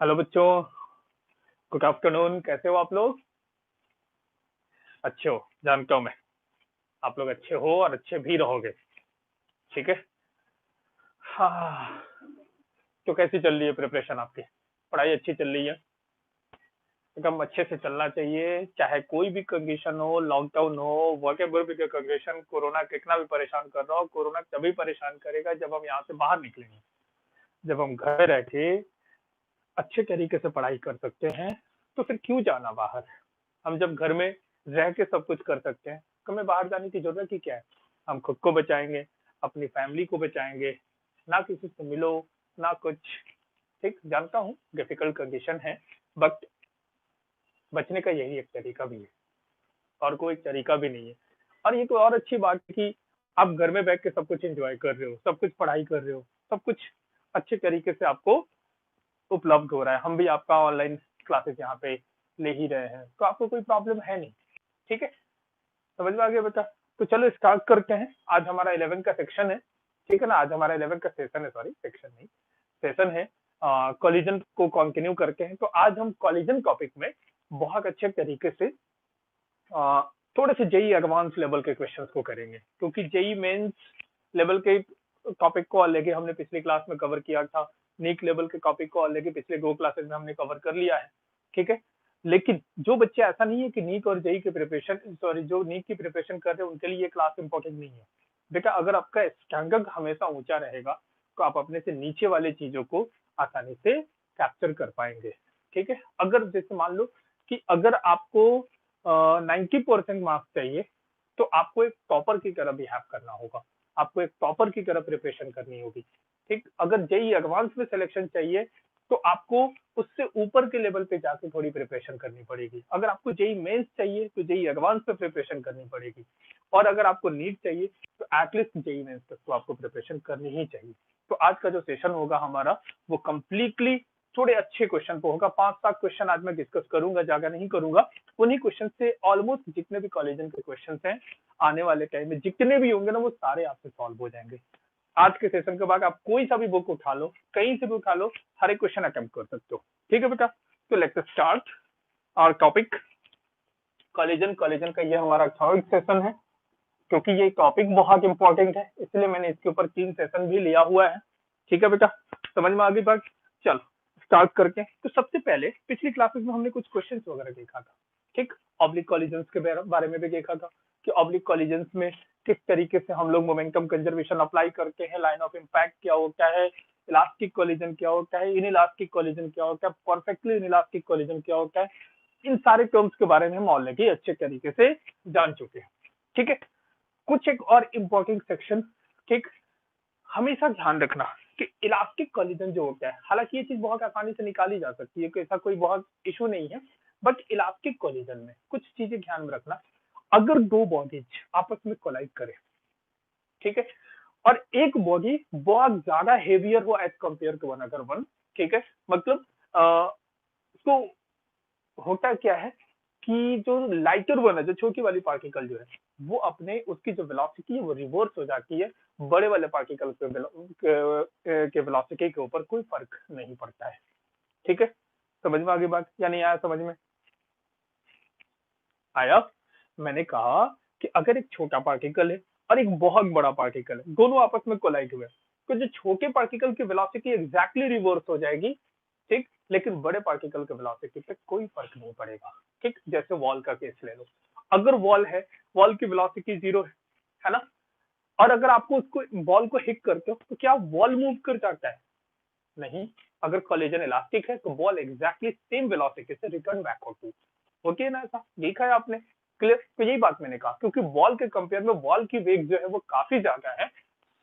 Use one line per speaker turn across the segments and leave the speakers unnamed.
Hello बच्चों, good afternoon. कैसे हो आप लोग? अच्छे हो, जानता हूँ मैं। आप लोग अच्छे हो और अच्छे भी रहोगे। ठीक है। हाँ, तो कैसी चल रही है प्रिपरेशन आपकी? पढ़ाई अच्छी चल रही है? एकदम अच्छे से चलना चाहिए, चाहे कोई भी कंडीशन हो, लॉकडाउन हो, वॉटेवर भी कंडीशन, कोरोना कितना भी परेशान कर रहा हो, कोरोना तभी परेशान करेगा जब हम यहाँ से बाहर निकलेंगे। जब हम घर रह के अच्छे तरीके से पढ़ाई कर सकते हैं, तो फिर क्यों जाना बाहर? हम जब घर में रह के सब कुछ कर सकते हैं, तो हमें बाहर जाने की जरूरत ही क्या है? हम खुद को बचाएंगे, अपनी फैमिली को बचाएंगे, ना किसी से मिलो, ना कुछ। ठीक, जानता हूँ डिफिकल्ट कंडीशन है, बट बचने का यही एक तरीका भी है, और कोई तरीका भी नहीं है। और ये तो और अच्छी बात है कि आप घर में बैठ के सब कुछ एंजॉय कर रहे हो, सब कुछ पढ़ाई कर रहे हो, सब कुछ अच्छे तरीके से आपको उपलब्ध हो रहा है। हम भी आपका ऑनलाइन क्लासेस यहाँ पे ले ही रहे हैं, तो आपको कोई प्रॉब्लम है नहीं। ठीक है, समझ में आ गया बेटा? तो चलो स्टार्ट करते हैं। आज हमारा 11 का सेक्शन है। ठीक है ना, आज हमारा 11 का सेशन है, सॉरी सेक्शन नहीं, सेशन है। कॉलिजन को कंटिन्यू करते हैं। तो आज हम कॉलिजन टॉपिक में बहुत अच्छे तरीके से अ, थोड़े से जेई एडवांस लेवल के क्वेश्चंस को करेंगे, क्योंकि जेई मेंस लेवल के टॉपिक को ऑलरेडी हमने पिछली क्लास में कवर किया था। नीट लेवल के टॉपिक को ऑलरेडी पिछले 2 क्लासेस में हमने कवर कर लिया है। ठीक है, लेकिन जो बच्चे, ऐसा नहीं है कि नीट और जेई की प्रिपरेशन, सॉरी जो नीट की प्रिपरेशन कर रहे हैं उनके लिए ये क्लास इंपॉर्टेंट नहीं है। बेटा, अगर आपका स्टैंडर्ड हमेशा ऊंचा रहेगा, तो आप अपने से नीचे वाले चीजों को आसानी से कैप्चर कर पाएंगे। ठीक है, अगर जैसे मान लो कि अगर आपको 90% मार्क्स चाहिए, तो आपको एक टॉपर की तरह बिहेव करना होगा, आपको एक टॉपर की तरह प्रिपरेशन करनी होगी। ठीक, अगर जेई एडवांस में सिलेक्शन चाहिए, तो आपको उससे ऊपर के लेवल पे जाके थोड़ी प्रिपरेशन करनी पड़ेगी। अगर आपको जेई मेंस चाहिए, तो जेई एडवांस पे प्रिपरेशन करनी पड़ेगी। और अगर आपको नीट चाहिए, तो एटलीस्ट जेई मेंस तक तो आपको प्रिपरेशन करनी ही चाहिए। तो आज का जो सेशन होगा हमारा, वो कंप्लीटली थोड़े अच्छे क्वेश्चन पे होगा। 5-7 क्वेश्चन आज मैं डिस्कस करूंगा, ज्यादा नहीं करूंगा। उन्हीं क्वेश्चन से ऑलमोस्ट जितने भी कॉलेजन के क्वेश्चन हैं आने वाले टाइम में, जितने भी होंगे ना, वो सारे आपसे सॉल्व हो जाएंगे। आज के सेशन के बाद आप कोई सा भी बुक उठा लो, कहीं से भी उठा लो, हर एक क्वेश्चन अटेम्प्ट कर सकते हो। ठीक है बेटा, तो let's start our topic collision. Collision का ये हमारा थर्ड सेशन है, क्योंकि ये टॉपिक बहुत इंपॉर्टेंट है, इसलिए मैंने इसके ऊपर 3 सेशन भी लिया हुआ है। ठीक है बेटा, समझ में आ गई बात? चलो स्टार्ट करके। तो सबसे पहले पिछली क्लासेस में हमने कुछ क्वेश्चंस वगैरह देखा था। ठीक, ऑब्लिक कॉलिजन्स के बारे में भी देखा था कि ऑब्लिक कॉलिजन्स में किस तरीके से हम लोग मोमेंटम कंजर्वेशन अप्लाई करते हैं, लाइन ऑफ इम्पैक्ट क्या होता है, इलास्टिक कॉलिजन क्या होता है, इनइलास्टिक कॉलिजन क्या होता है, परफेक्टली इनइलास्टिक कॉलिजन क्या होता है। इन सारे टर्म्स के बारे में हम ऑलरेडी अच्छे तरीके से जान चुके हैं। ठीक है, कुछ एक और इम्पोर्टेंट सेक्शन। ठीक, हमेशा ध्यान रखना कि इलास्टिक कॉलिजन जो होता है, हालांकि ये चीज बहुत आसानी से निकाली जा सकती है, कि ऐसा कोई बहुत इशू नहीं है, बट इलास्टिक कॉलिजन में कुछ चीजें ध्यान में रखना। अगर दो बॉडीज आपस में कोलाइड करें, ठीक है, और एक बॉडी बहुत ज्यादा हेवियर हो as compare to another one, ठीक है, मतलब उसको होता क्या है कि जो लाइटर वन है, जो छोटी वाली पार्टिकल जो है, वो अपने उसकी जो वेलोसिटी है वो रिवर्स हो जाती है। बड़े वाले पार्टिकल के वेलोसिटी के ऊपर कोई फर्क नहीं पड़ता है। ठीक है, समझ में आ गई बात या नहीं आया समझ में? आया। मैंने कहा कि अगर एक छोटा पार्टिकल है और एक बहुत बड़ा पार्टिकल है, दोनों आपस में कोलाइड हुए, तो जो छोटे पार्टिकल की वेलोसिटी एग्जैक्टली रिवर्स हो जाएगी। ठीक, लेकिन बड़े पार्टिकल के वेलोसिटी पे कोई फर्क नहीं पड़ेगा। ठीक, जैसे वॉल का केस ले लो। अगर वॉल है, वॉल की वेलोसिटी 0 है ना, और अगर आपको उसको बॉल को हिट करते हो, तो क्या वॉल मूव कर जाता है? नहीं। अगर कोलिजन इलास्टिक है, तो बॉल एग्जैक्टली सेम वेलोसिटी से रिटर्न बैक होती है। होती है ना, ऐसा देखा है आपने? क्लियर? तो यही बात मैंने कहा, क्योंकि बॉल के कंपेयर में बॉल की वेग जो है वो काफी ज्यादा है,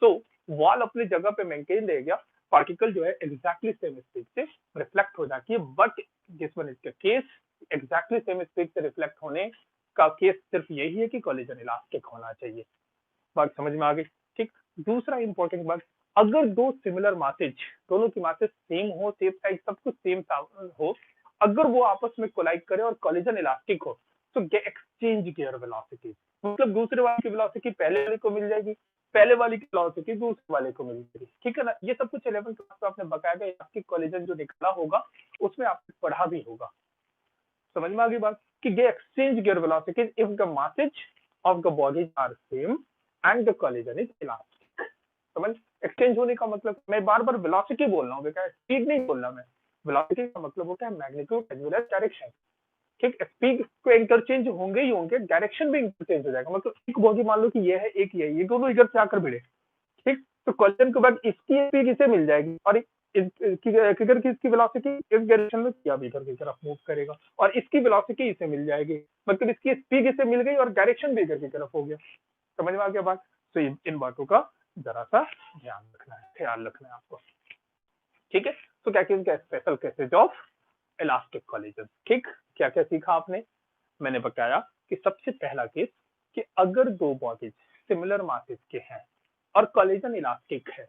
तो बॉल अपनी जगह पे मेंटेन रहेगा, पार्टिकल जो है एग्जैक्टली सेम स्पीड से रिफ्लेक्ट हो जाती है। But this one is the case, exactly same speed से रिफ्लेक्ट होने का केस सिर्फ यही है कि कोलिजन इलास्टिक होना चाहिए। बात समझ में आ गई? ठीक, दूसरा इंपॉर्टेंट बात, अगर दो सिमिलर मासेज, दोनों की मासेज सेम हो, सेम साइज, सब कुछ सेम हो, अगर वो आपस में कोलाइड करे और कोलिजन इलास्टिक हो, तो एक्सचेंज गियर वेलोसिटी, मतलब दूसरे वाले की वेलोसिटी पहले वाले को मिल जाएगी, पहले वाले की वेलोसिटी दूसरे वाले को मिल जाएगी। ठीक है ना, ये सब कुछ 11th क्लास में आपने बकायदा इलास्टिक कोलिजन जो निकाला होगा, उसमें आपने पढ़ा भी होगा, समझ में आ गई बात, कि ये exchange their velocities if the masses of the bodies are same and the collision is elastic. समझ, एक्सचेंज होने का मतलब, मैं बार बार वेलोसिटी बोल रहा हूँ बेटा, स्पीड नहीं बोल रहा मैं। वेलोसिटी का मतलब होता है magnitude as well as direction. ठीक, स्पीड को इंटरचेंज होंगे ही होंगे, डायरेक्शन भी इंटरचेंज हो जाएगा। मतलब एक बॉडी मान लो कि ये है, एक ये दोनों इधर से आकर भिड़े, ठीक, तो कोलिजन के बाद इसकी स्पीड इसे मिल जाएगी और किधर की इसकी वेलोसिटी इस डायरेक्शन में किया भी इधर की तरफ मूव करेगा, और इसकी वेलोसिटी इसे मिल जाएगी, मतलब इसकी स्पीड इसे मिल गई और डायरेक्शन भी इधर की तरफ हो गया। समझ में आ गया बात? तो इन बातों का जरा सा ध्यान रखना है, ख्याल रखना है आपको, ठीक है। तो क्या क्या special cases of elastic collision, ठीक। क्या क्या सीखा आपने? मैंने बताया कि सबसे पहला केस कि अगर दो बॉडीज सिमिलर मासेस के हैं और कोलिजन इलास्टिक है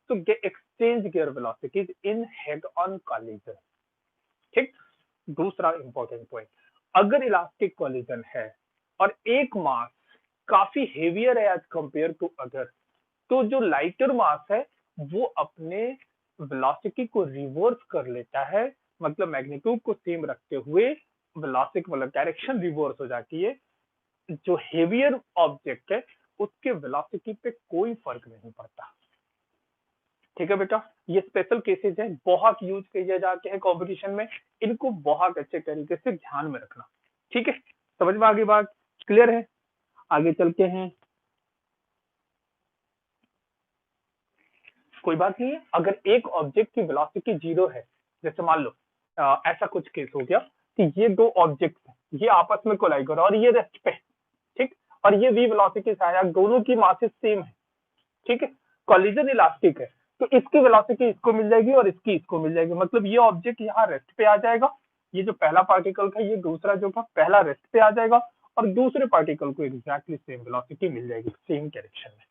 तो exchange their velocities in head on collision, ठीक। दूसरा इंपॉर्टेंट पॉइंट, अगर इलास्टिक कोलिजन है और एक मास काफी हेवियर है एज कंपेयर टू अदर, तो जो लाइटर मास है वो अपने वेलोसिटी को रिवर्स कर लेता है, मतलब मैग्नीट्यूड को सेम रखते हुए वेलोसिटी मतलब डायरेक्शन रिवर्स हो जाती है। जो हेवियर ऑब्जेक्ट है उसके वेलोसिटी पे कोई फर्क नहीं पड़ता, ठीक है बेटा। ये स्पेशल केसेस हैं, बहुत यूज किए जाते हैं कॉम्पिटिशन में, इनको बहुत अच्छे तरीके से ध्यान में रखना, ठीक है। समझ में आ गई बात? क्लियर है? आगे चलते हैं। कोई बात नहीं है, अगर एक ऑब्जेक्ट की वेलोसिटी 0 है, जैसे मान लो ऐसा कुछ केस हो गया कि ये दो ऑब्जेक्ट ये आपस में कोलाइड कर रहा है और ये रेस्ट पे, ठीक, और ये v वेलोसिटी से आया, दोनों की मासेस सेम है, ठीक है, कोलिजन इलास्टिक है, तो इसकी वेलोसिटी इसको मिल जाएगी और इसकी इसको मिल जाएगी, मतलब ये ऑब्जेक्ट यहाँ रेस्ट पे आ जाएगा, ये जो पहला पार्टिकल था ये दूसरा जो था पहला रेस्ट पे आ जाएगा और दूसरे पार्टिकल को एग्जैक्टली सेम वेलोसिटी मिल जाएगी सेम डायरेक्शन में।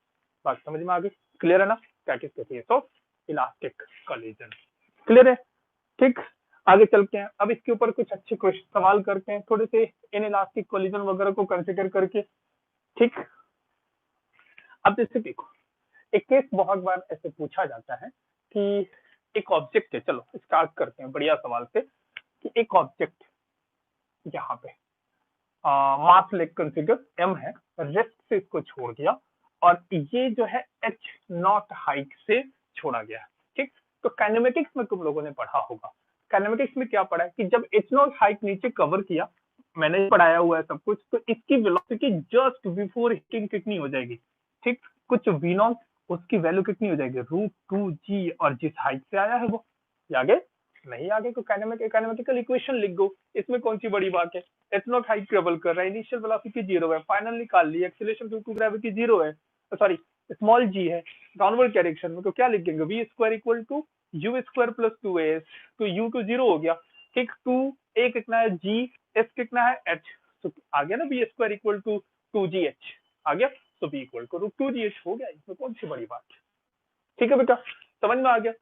बात समझ में आ गई? क्लियर है ना? That is the case of elastic collision. Clear है? ठीक, आगे चलते हैं। अब इसके ऊपर कुछ अच्छे क्वेश्चन सवाल करते हैं थोड़े से इन इलास्टिक कोलिजन वगैरह को कंसिडर करके, ठीक। अब जैसे देखो, एक केस बहुत बार ऐसे पूछा जाता है कि एक ऑब्जेक्ट है, चलो स्टार्ट करते हैं बढ़िया सवाल से, कि एक ऑब्जेक्ट यहाँ पे मास लेक कंसिडर एम है, रेस्ट से इसको छोड़ दिया और ये जो है एच नॉट हाइट से छोड़ा गया, ठीक। तो काइनेमेटिक्स में तुम लोगों ने पढ़ा होगा, काइनेमेटिक्स में क्या पढ़ा है कि जब एच नॉट हाइट नीचे कवर किया, मैंने पढ़ाया हुआ है सब कुछ, तो इसकी वेलोसिटी जस्ट बिफोर हिटिंग कितनी हो जाएगी, ठीक, कुछ वी नॉट, उसकी वैल्यू कितनी हो जाएगी √2g, और जिस हाइट से आया है वो आगे नहीं, आगे तो काइनेमेटिकल इक्वेशन लिख दो, इसमें कौन सी बड़ी बात है। एच नॉट हाइट ट्रेवल कर रहा है, इनिशियल वेलोसिटी 0 है, फाइनल निकाल ली, एक्सीलरेशन ड्यू टू ग्रेविटी 0 है, सॉरी स्मॉल g है, डाउनवर्ड डायरेक्शन में, तो क्या लिखेंगे v square equal to u square plus 2as, तो u तो 0 हो गया, ठीक, 2a कितना है g, s कितना है h, तो आ गया ना v square equal to 2gh आ गया, तो v इक्वल टू √2gh हो गया, इसमें कौन सी बड़ी बात, ठीक है बेटा, समझ में आ गया।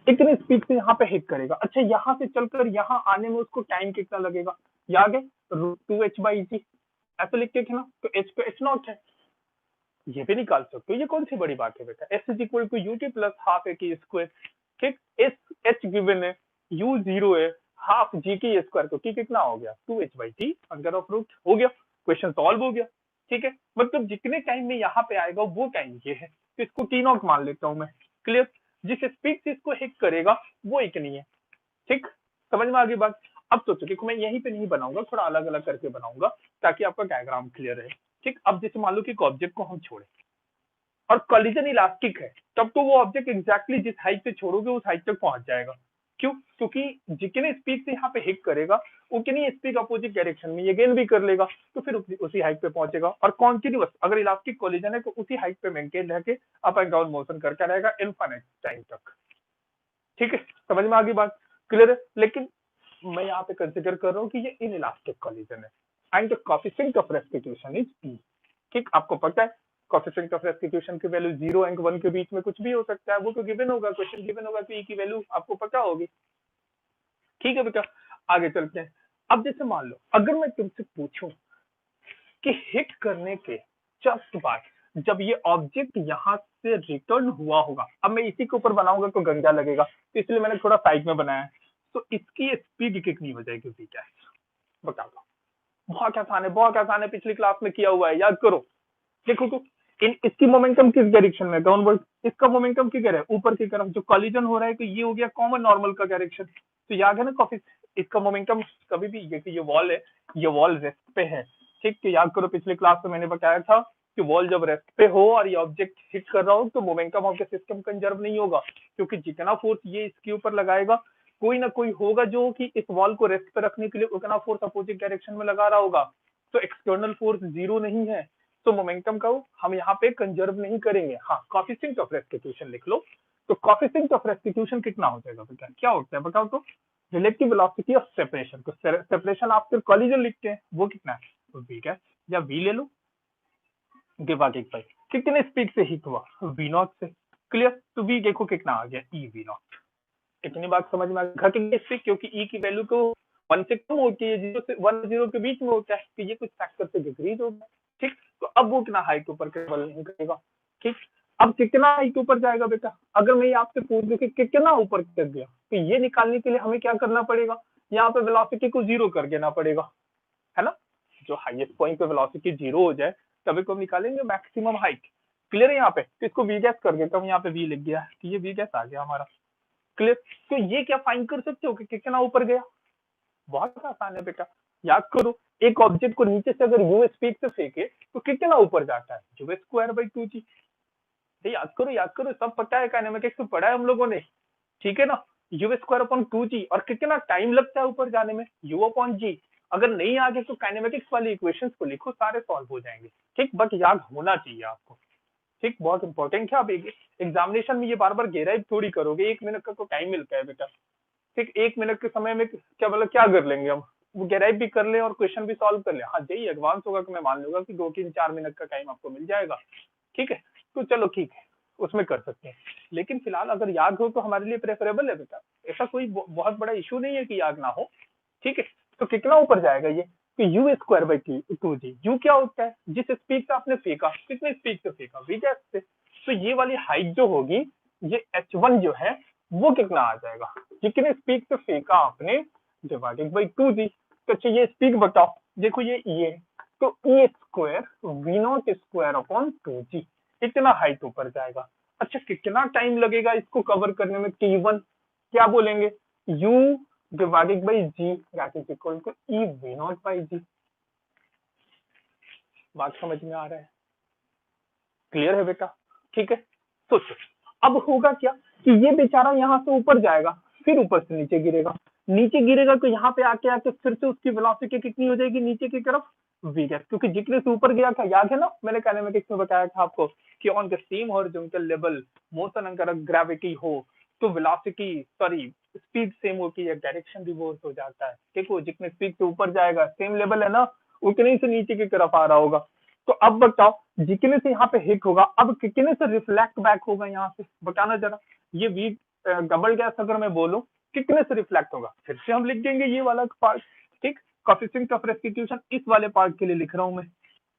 इतनी स्पीड से यहाँ पे हिट करेगा, अच्छा यहाँ से चलकर यहाँ आने में उसको टाइम कितना लगेगा, ये आगे √2h/g ऐसे लिख के ना, तो h पे h नॉट है, ये भी निकाल सकते हो, ये कौन सी बड़ी बात है बेटा। s is equal to ut plus half a की स्क्वायर, ठीक, s h गिवन है, u 0 है, हाफ g की स्क्वायर, तो की कितना हो गया 2h/t अंडर ऑफ रूट, हो गया, क्वेश्चन सॉल्व हो गया, ठीक है। मतलब जितने टाइम में यहाँ पे आएगा वो टाइम ये है, तो इसको t नॉट मान लेता हूँ मैं, क्लियर। जिस स्पीड से इसको हिट करेगा वो इतनी है, ठीक, समझ में आ गई बात। अब सोचो, देखो मैं यहीं पे नहीं बनाऊंगा, थोड़ा अलग अलग करके बनाऊंगा ताकि आपका डायग्राम क्लियर रहे, ठीक। अब जैसे मान लो कि एक ऑब्जेक्ट को हम छोड़े और कोलिजन इलास्टिक है, तब तो वो ऑब्जेक्ट एग्जैक्टली जिस हाइट से छोड़ोगे उस हाइट तक पहुंच जाएगा, क्यों, क्योंकि जितने स्पीड से यहाँ पे हिट करेगा उतनी स्पीड अपोजिट डायरेक्शन में ये गेन भी कर लेगा, तो फिर उसी हाइट पे पहुंचेगा, और कॉन्टिन्यूअस अगर इलास्टिक कोलिजन है तो उसी हाइट पे मेंटेन रह के अप एंड डाउन मोशन करता रहेगा इनफाइनाइट टाइम तक, ठीक है, समझ में आ गई बात, क्लियर है। लेकिन मैं यहाँ पे कंसिडर कर रहा हूँ कि ये इन इलास्टिक कोलिजन है and the coefficient of restitution is e, ठीक, आपको पता है कोएफिशिएंट ऑफ रेस्टिट्यूशन की वैल्यू 0 एंड 1 के बीच में कुछ भी हो सकता है, वो तो गिवन होगा, क्वेश्चन गिवन होगा, तो e की वैल्यू आपको पता होगी, ठीक है बेटा। आगे चलते हैं। अब जैसे मान लो अगर मैं तुमसे पूछूं कि हिट करने के जस्ट बाद जब ये ऑब्जेक्ट यहाँ से रिटर्न हुआ होगा, अब मैं इसी के ऊपर बनाऊंगा तो गंदा लगेगा, तो इसलिए मैंने थोड़ा साइड में बनाया है, तो इसकी स्पीड कितनी हो जाएगी वी गैस, बता दो। बहुत आसान है, बहुत आसान है, पिछली क्लास में किया हुआ है, याद करो। देखो तो इसकी मोमेंटम किस डायरेक्शन में, डाउनवर्ड। इसका मोमेंटम क्या कह रहा है, ऊपर की तरफ। जो कॉलिजन हो रहा है तो ये हो गया कॉमन नॉर्मल का डायरेक्शन। तो याद है ना काफी, इसका मोमेंटम कभी भी ये वॉल है, ये वॉल रेस्ट पे है, ठीक। तो याद करो पिछले क्लास में मैंने बताया था कि वॉल जब रेस्ट पे हो और ये ऑब्जेक्ट हिट कर रहा हो तो momentum of the system conserve नहीं होगा, क्योंकि जितना फोर्स ये इसके ऊपर लगाएगा कोई ना कोई होगा जो कि इस वॉल को रेस्ट पे रखने के लिए उतना फोर्स अपोजिट डायरेक्शन में लगा रहा होगा। तो एक्सटर्नल फोर्स जीरो नहीं है, तो मोमेंटम का हम यहाँ पे कंजर्व नहीं करेंगे। हाँ, कोएफिशिएंट ऑफ रेस्टिट्यूशन लिख लो। तो कोएफिशिएंट ऑफ रेस्टिट्यूशन कितना हो जाएगा बेटा, क्या होता है बताओ तो। रिलेटिव वेलोसिटी ऑफ सेपरेशन, तो सेपरेशन आप फिर कॉलिजन लिखते हैं, वो कितना है, तो वी क्या, या वी ले लो, डिवाइडेड बाय कितने स्पीड से हिट हुआ, वी नॉट से। क्लियर। तो वी देखो कितना आ गया, ई वी नॉट। इतनी बात समझ में आ गई इससे, क्योंकि ई की वैल्यू तो 1 से कम होती है, 0 से 1 0 के बीच में होता है, तो ये कुछ फैक्टर से डिक्रीज होगा, ठीक। तो अब वो कितना हाइट ऊपर केवल नहीं करेगा, ठीक। अब कितना हाइट ऊपर जाएगा बेटा, अगर मैं आपसे पूछ दूं कि कितना ऊपर कर दिया, तो ये निकालने के लिए हमें क्या करना पड़ेगा, यहाँ पे वेलोसिटी को जीरो कर देना पड़ेगा, है ना। जो हाईएस्ट पॉइंट पे वेलोसिटी जीरो हो जाए तभी को हम निकालेंगे मैक्सिमम हाइट। क्लियर है यहाँ पे। तो इसको वी गैस कर देता हूँ, यहाँ पे वी लिख दिया, तो ये वी गैस आ गया हमारा। क्लियर। तो ये क्या फाइंड कर सकते हो कि कितना ऊपर गया, बहुत आसान है बेटा। याद करो, एक ऑब्जेक्ट को नीचे से अगर यू स्पीड से फेंके तो कितना ऊपर जाता है, यू स्क्वायर बाई 2g। याद करो, याद करो, सब पता है, काइनेमेटिक्स में पढ़ा है हम लोगों ने, ठीक है ना। यू स्क्वायर अपॉन 2g, और कितना टाइम लगता है ऊपर जाने में, यू अपॉन जी। अगर नहीं आगे तो काइनेमेटिक्स वाली इक्वेशंस को लिखो, सारे सॉल्व हो जाएंगे, ठीक। बट याद होना चाहिए आपको, ठीक, बहुत इंपॉर्टेंट है। आप एग्जामिनेशन में ये बार बार गहराई थोड़ी करोगे, 1 मिनट का तो टाइम मिलता है बेटा, ठीक। 1 मिनट के समय में क्या मतलब क्या कर लेंगे हम, वो गहराई भी कर ले और क्वेश्चन भी सॉल्व कर ले। हाँ, यही एडवांस होगा कि मैं मान लूंगा कि 2 3 4 मिनट का टाइम आपको मिल जाएगा, ठीक है। तो चलो ठीक है, उसमें कर सकते हैं, लेकिन फिलहाल अगर याद हो तो हमारे लिए प्रेफरेबल है बेटा। ऐसा कोई बहुत बड़ा इशू नहीं है कि याद ना हो, ठीक है। तो कितना ऊपर जाएगा ये, कि you square by 2g। You क्या होता है, जिस स्पीड से आपने फेंका, कितने स्पीड से फेंका, वी गैस से। तो ये वाली हाइट जो होगी, ये h1 जो है वो कितना आ जाएगा, कितने स्पीड से फेंका आपने, डिवाइडेड बाई 2g। तो अच्छा ये स्पीड बताओ, देखो ये है, तो e square v not square upon 2g, इतना हाइट ऊपर जाएगा। अच्छा कितना टाइम लगेगा इसको कवर करने में, t1, क्या बोलेंगे, u divided by g that is equal to e v not by g. बात समझ में आ रहा है, क्लियर है बेटा, ठीक है। सोचो अब होगा क्या, कि ये बेचारा यहाँ से ऊपर जाएगा, फिर ऊपर से नीचे गिरेगा, नीचे गिरेगा तो यहाँ पे आके आके फिर से उसकी वेलोसिटी कितनी हो जाएगी नीचे की तरफ, वी गैस, क्योंकि जितने से ऊपर गया था, याद है ना, मैंने काइनेमेटिक्स में बताया था आपको कि on the same horizontal level motion अगर ग्रेविटी हो तो वेलोसिटी सॉरी स्पीड सेम होती है, डायरेक्शन रिवर्स हो जाता है। देखो जितने स्पीड से ऊपर जाएगा सेम लेवल है ना, उतने से नीचे की तरफ आ रहा होगा। तो अब बताओ जितने से यहाँ पे हिट होगा, अब कितने से रिफ्लेक्ट बैक होगा यहाँ से, बताना जरा। ये वी डबल गैस अगर मैं बोलूं कितने से रिफ्लेक्ट होगा, फिर से हम लिख देंगे ये वाला पार्ट, ठीक। कोएफिशिएंट ऑफ रेस्टिट्यूशन इस वाले पार्ट के लिए लिख रहा हूं मैं,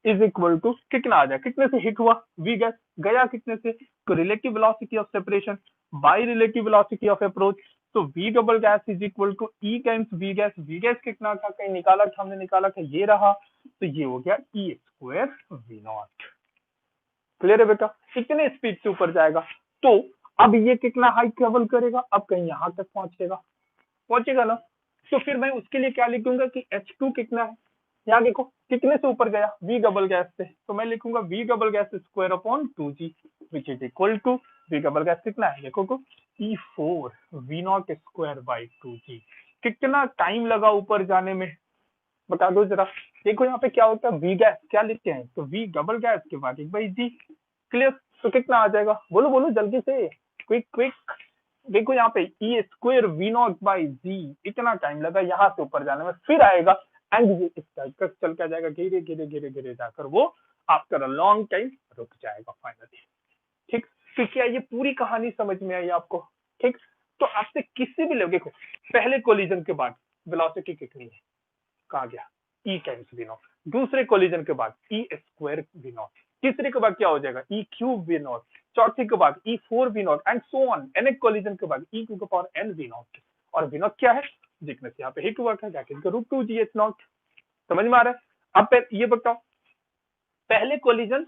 इज इक्वल टू कितना आ जाए, कितने से हिट हुआ, वी गैस गया कितने से, तो relative velocity of separation by relative velocity of approach. तो v double gas is equal to e times v gas. V gas कितना था, कहीं निकाला था हमने, निकाला था ये रहा, तो ये हो गया ई स्क्वायर वी नॉट। क्लियर है बेटा, कितने स्पीड से ऊपर जाएगा, तो अब ये कितना हाइट ट्रेवल करेगा, अब कहीं यहां तक पहुंचेगा, पहुंचेगा ना। तो फिर मैं उसके लिए क्या लिखूंगा कि H2 कितना है, यहाँ देखो कितने से ऊपर गया, वी डबल गैस से, तो मैं लिखूंगा v double gas square upon 2g which is equal to v double gas कितना है, देखो को E4 we not square by 2g। कितना टाइम लगा ऊपर जाने में, बता दो जरा। देखो यहाँ पे क्या होता है, वी गैस क्या लिखते हैं, तो वी डबल गैस के बाद एक बाई जी। क्लियर। तो कितना आ जाएगा, बोलो बोलो जल्दी से, क्विक क्विक। देखो यहाँ पे ई स्क्वायर वी नॉट बाई जी, इतना टाइम लगा यहाँ से ऊपर जाने में, फिर आएगा एंड ये इस टाइप का चल के जाएगा, धीरे धीरे धीरे धीरे जाकर वो आफ्टर अ लॉन्ग टाइम रुक जाएगा फाइनली, ठीक। तो क्या ये पूरी कहानी समझ में आई आपको, ठीक। तो आपसे किसी भी लेवल, देखो पहले कोलिजन के बाद वेलोसिटी कितनी है, कहा गया ई टाइम्स वी नॉट, दूसरे कोलिजन के बाद ई स्क्वायर वी नॉट, तीसरे के बाद क्या हो जाएगा ई क्यूब वी नॉट, चौथे के बाद e 4 v not and so on, n collision के बाद e to the power n v not. और वी नॉट क्या है, जिकनेस यहाँ पे हिट हुआ था दैट इज रूट 2g/h0। समझ में आ रहा है? अब ये बताओ पहले कोलिजन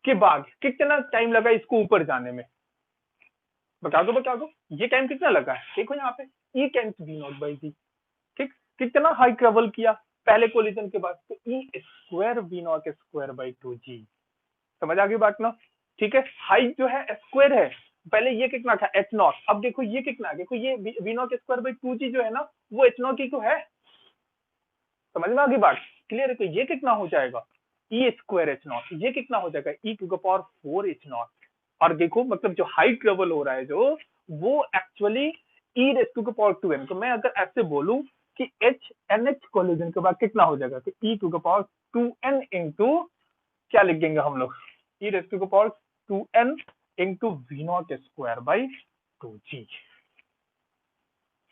के बाद कितना टाइम लगा इसको ऊपर जाने में, बता दो। ये टाइम कितना लगा है, देखो यहाँ पे ई टाइम्स v0/g। ठीक, कितना हाई ट्रेवल किया पहले कोलिजन के बाद, तो ई स्क्वायर v0²/2g। समझ आ गई बात ना? ठीक है, हाइट जो है स्क्वायर है, पहले ये कितना था h0, अब देखो ये कितना, देखो ये v0²/2g जो है ना वो h0 की तो है। समझ में आ गई बात? क्लियर है? तो ये कितना हो जाएगा e²h0, ये कितना हो जाएगा e⁴h0। और देखो मतलब जो हाइट लेवल हो रहा है जो, वो एक्चुअली e⁴2n। तो मैं अगर ऐसे बोलूं कि NH कोलिजन के बाद कितना हो जाएगा, तो e⁴2n इंटू क्या लिख देंगे हम लोग, e⁴2n इंटू v0²/2g।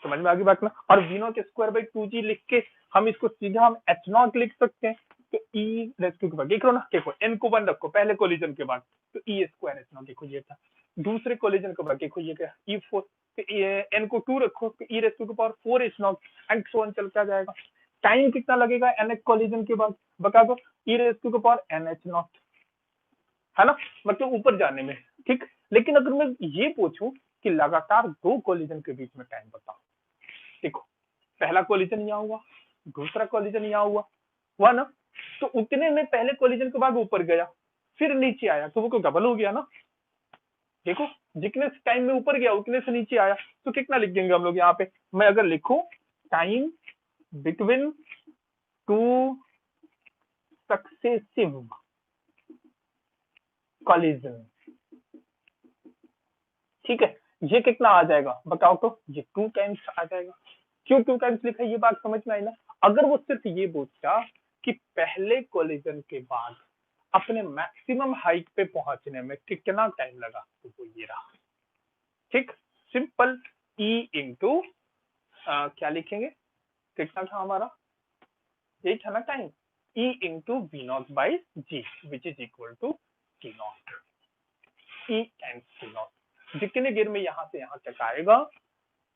समझ में आ गई बात ना? और v0²/2g लिख के हम इसको सीधा हम h0 लिख सकते हैं। तो e⁴, देख लो ना, देखो n को 1 रखो पहले कोलिजन के बाद, तो e²h0 देखो ये था। दूसरे कोलिजन के बाद देखो ये क्या e4, तो n को 2 रखो तो e⁴h0 एंड सो ऑन चलता जाएगा। टाइम कितना लगेगा nth कोलिजन के बाद, बता दो, e⁴nh0, है ना, मतलब ऊपर जाने में। ठीक, लेकिन अगर मैं ये पूछूं कि लगातार 2 कोलिजन के बीच में टाइम बताओ, देखो पहला कोलिजन यहाँ हुआ, दूसरा कोलिजन यहाँ हुआ ना, तो उतने में पहले कोलिजन के बाद ऊपर गया, फिर नीचे आया, तो वो तो डबल हो गया ना। देखो जितने टाइम में ऊपर गया उतने से नीचे आया, तो कितना लिख देंगे हम लोग यहाँ पे, मैं अगर लिखूं टाइम बिटवीन 2 सक्सेसिव कोलिजन, ठीक है, ये कितना आ जाएगा बताओ तो, ये 2 टाइम्स आ जाएगा। क्यों 2 टाइम्स लिखा है, ये बात समझ में आई ना? अगर वो सिर्फ ये पूछता कि पहले कोलिजन के बाद अपने मैक्सिमम हाइट पे पहुंचने में कितना टाइम लगा, तो वो ये रहा। ठीक, सिंपल ई इंटू क्या लिखेंगे, कितना था हमारा, यही था ना time, e into v0/g which is equal to t0, e times t0। जितने देर में यहाँ से यहाँ तक आएगा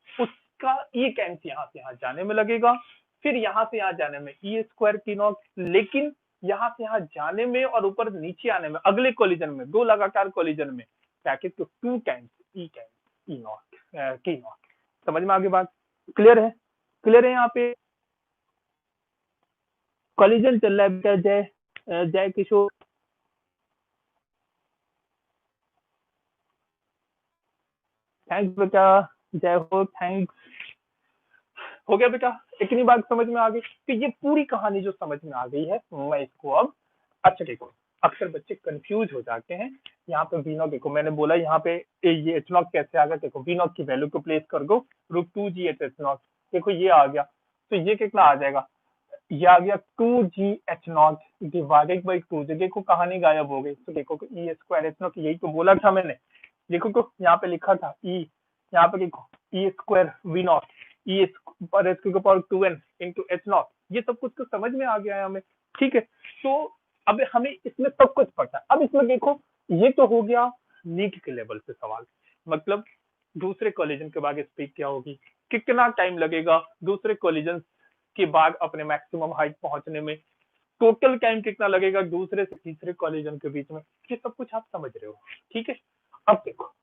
उसका ई टाइम्स यहाँ से यहाँ जाने में लगेगा, फिर यहाँ से यहाँ जाने में e² t0, लेकिन यहाँ से यहाँ जाने में और ऊपर नीचे आने में अगले कोलिजन में, 2 लगातार कोलिजन में, पैकेट तो 2 टाइम्स ई टाइम्स e0 t0। समझ में आगे बात? क्लियर है? क्लियर है? यहाँ पे कोलिजन चल रहा है बेटा, जय किशोर। थैंक्स बेटा, जय हो, थैंक्स। हो गया बेटा, इतनी बात समझ में आ गई? तो ये पूरी कहानी जो समझ में आ गई है, मैं इसको अब, अच्छा देखो अक्सर बच्चे कंफ्यूज हो जाते हैं। यहाँ पे v0 देखो, मैंने बोला यहाँ पे ये h0 कैसे आ गया, देखो v0 की वैल्यू को प्लेस कर दो √2gh0, देखो ये आ गया, तो ये कितना आ जाएगा, ये आ गया 2gh0 डिवाइडेड बाई 2, देखो कहानी गायब हो गई। तो देखो e²h0, यही तो बोला था मैंने, देखो तो यहाँ पे लिखा था e, यहाँ पे देखो e² v0 e⁴2n into h0, ये सब कुछ तो समझ में आ गया है हमें। ठीक है, तो अब हमें इसमें सब कुछ पता है। अब इसमें देखो ये तो हो गया नीट के लेवल पे सवाल, मतलब दूसरे कोलिजन के बाद स्पीड क्या होगी, कितना टाइम लगेगा दूसरे कोलिजन के बाद अपने मैक्सिमम हाइट पहुंचने में, टोटल टाइम कितना लगेगा दूसरे से तीसरे कोलिजन के बीच में, ये सब कुछ आप समझ रहे हो। ठीक है, अब देखो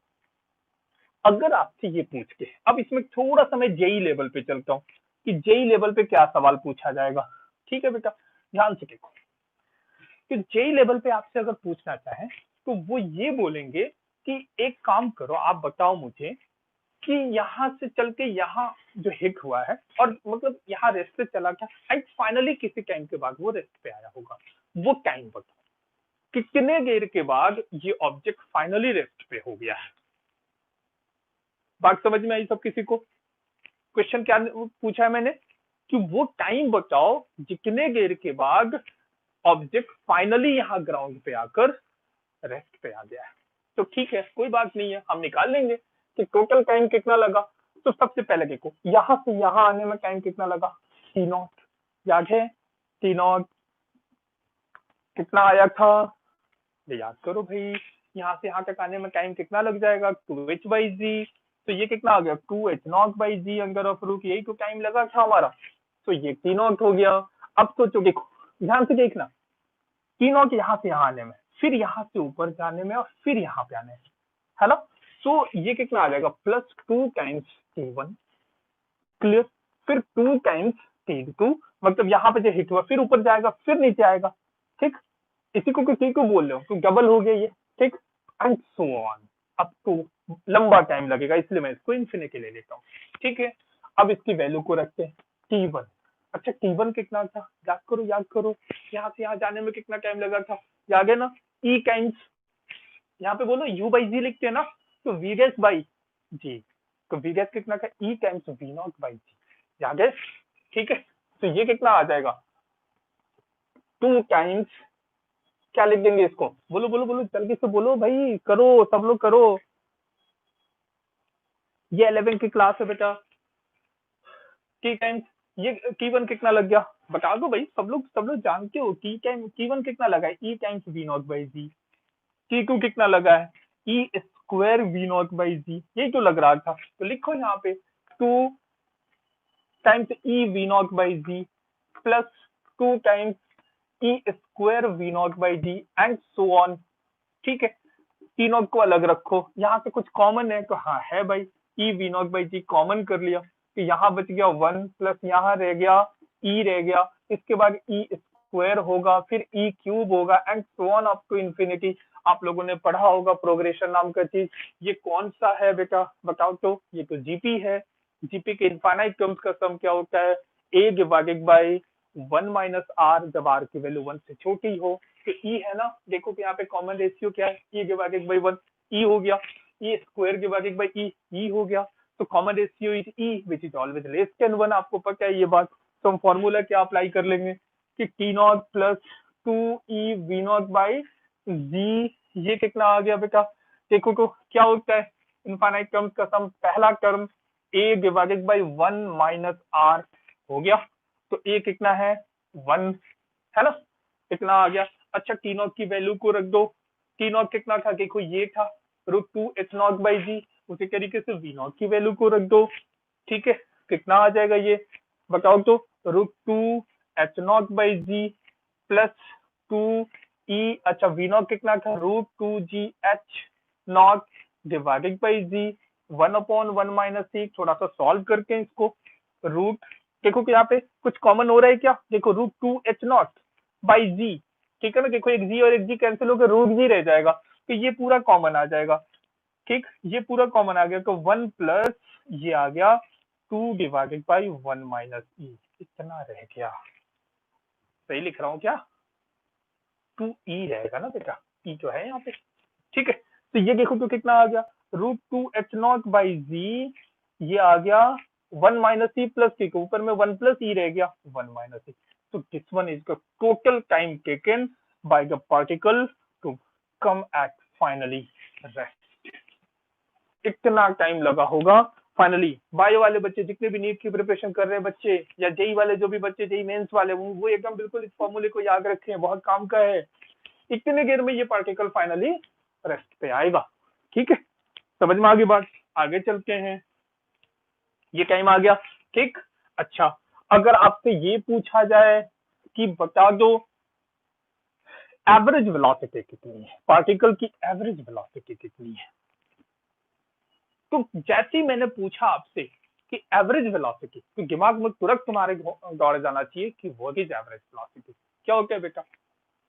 अगर आपसे ये पूछ के, अब इसमें थोड़ा सा मैं जेई लेवल पे चलता हूँ कि जेई लेवल पे क्या सवाल पूछा जाएगा। ठीक है बेटा, ध्यान से देखो, तो जेई लेवल पे आपसे अगर पूछना चाहे तो वो ये बोलेंगे कि एक काम करो, आप बताओ मुझे कि यहाँ से चल के यहाँ जो हिट हुआ है और मतलब यहाँ रेस्ट पे चला गया एंड फाइनली किसी टाइम के बाद वो रेस्ट पे आया होगा, वो टाइम बताओ कितने देर के बाद ये ऑब्जेक्ट फाइनली रेस्ट पे हो गया है। बात समझ में आई सब किसी को? क्वेश्चन क्या पूछा है मैंने कि वो टाइम बताओ जितने देर के बाद ऑब्जेक्ट फाइनली यहाँ ग्राउंड पे आकर रेस्ट पे आ गया है। तो ठीक है, कोई बात नहीं है, हम निकाल लेंगे कि टोटल टाइम कितना लगा। तो सबसे पहले देखो यहाँ से यहाँ आने में टाइम कितना लगा, t0 याद है, t0 कितना आया था, याद करो भाई, यहाँ से यहाँ तक आने में टाइम कितना लग जाएगा 2h/g। तो ये कितना आ गया 2h0/g अंडर ऑफ रूट, यही तो टाइम लगा था हमारा। तो ये t0 हो गया। अब सोचो, देखो ध्यान से देखना, t0 यहाँ से यहाँ आने में, फिर यहाँ से ऊपर जाने में, और फिर यहाँ पे आने में, है ना। तो ये कितना आ जाएगा +2 टाइम्स t1, क्लियर। फिर 2 टाइम्स t2, मतलब यहाँ पे जो हिट हुआ फिर ऊपर जाएगा फिर नीचे आएगा, ठीक। इसी को क्यों बोल रहे हो, क्योंकि डबल हो गया ये, ठीक। And so on up to, लंबा टाइम लगेगा इसलिए मैं इसको इन्फिनिटी ले लेता हूँ, ठीक है। अब इसकी वैल्यू को रखते हैं t1। अच्छा t1 कितना था, याद करो याद करो, यहाँ से यहाँ जाने में कितना टाइम लगा था, याद है ना, e टाइम्स, यहाँ पे बोलो u/g लिखते हैं ना, तो v गैस बाई g, तो v गैस कितना था e टाइम्स v0/g, याद है, ठीक है। तो ये कितना आ जाएगा 2 टाइम्स, क्या लिख देंगे इसको, बोलो बोलो बोलो जल्दी से बोलो भाई, करो सब लोग करो, ये 11 की क्लास है बेटा। टी टाइम्स ये t1 कितना लग गया, बता दो भाई, सब लोग जानते हो t1 कितना लगा है e टाइम्स v0/g, t2 कितना लगा है e स्क्वायर v0/g, यही तो लग रहा था। तो लिखो यहाँ पे 2 times e v0/g plus 2 times e square v0/g and so on, ठीक है। तीनों को अलग रखो, यहाँ से कुछ कॉमन है तो हाँ है भाई, e v0/g कॉमन कर लिया, तो यहाँ बच गया 1 प्लस यहाँ रह गया e रह गया, इसके बाद e स्क्वायर होगा, फिर e क्यूब होगा and so on up to infinity. आप लोगों ने पढ़ा होगा प्रोग्रेशन नाम का चीज, ये कौन सा है बेटा बताओ तो, ये तो जीपी है। जीपी के इनफाइनाइट टर्म्स का सम क्या होता है, a divided by 1 minus r, जब r की वैल्यू 1 से छोटी हो। तो e है ना, देखो कि यहाँ पे कॉमन रेशियो क्या है, e डिवाइडेड बाय 1, e हो गया, e square divided by e, e हो गया, तो common ratio is e which is always less than 1, आपको पता है ये बात। तो हम फॉर्मूला क्या अप्लाई कर लेंगे कि t0 प्लस 2e v0/g, ये कितना आ गया बेटा, देखो तो क्या होता है इनफाइनाइट टर्म्स का सम, पहला term a divided by 1 minus r हो गया, तो a कितना है 1, है ना, कितना आ गया। अच्छा t0 की वैल्यू को रख दो, t0 कितना था देखो ये था √2h0/g, उसी तरीके से v0 की वैल्यू को रख दो, ठीक है। कितना आ जाएगा ये बताओ तो, √2h0/g प्लस 2e, अच्छा v0 कितना था √2gh0 divided by g, 1/1 minus c, थोड़ा सा सॉल्व करके इसको, रूट, देखो कि यहाँ पे कुछ कॉमन हो रहा है क्या, देखो √2h0/g, ठीक है ना, देखो एक g और एक g कैंसिल होकर √g रह जाएगा, तो ये पूरा कॉमन आ जाएगा, ठीक, ये पूरा कॉमन आ गया, तो 1 प्लस ये आ गया 2 डिवाइडेड बाई 1 माइनस e, इतना रह गया, सही लिख रहा हूँ क्या, 2e रहेगा ना बेटा, e जो है यहाँ पे, ठीक है। तो ये देखो तो कितना आ गया √2h0/g, ये आ गया 1 माइनस ई प्लस के ऊपर में 1 प्लस ई रह गया 1 माइनस ई, तो this one is the total time taken by the particle to come at finally rest, इतना टाइम लगा होगा फाइनली। बायो वाले बच्चे जितने भी नीट की प्रिपरेशन कर रहे हैं बच्चे, या जेई वाले जो भी बच्चे, जेई मेंस वाले, वो एकदम बिल्कुल इस फॉर्मूले को याद रखें, बहुत काम का है, इतने देर में ये पार्टिकल फाइनली रेस्ट पे आएगा, ठीक है। समझ में आ गई बात, आगे चलते हैं, ये टाइम आ गया, ठीक। अच्छा अगर आपसे ये पूछा जाए कि बता दो एवरेज वेलोसिटी कितनी है, पार्टिकल की एवरेज वेलोसिटी कितनी है, तो जैसे ही मैंने पूछा आपसे कि एवरेज वेलोसिटी, तो दिमाग में तुरंत तुम्हारे दौड़ जाना चाहिए कि व्हाट इज एवरेज वेलोसिटी, क्या होता है बेटा,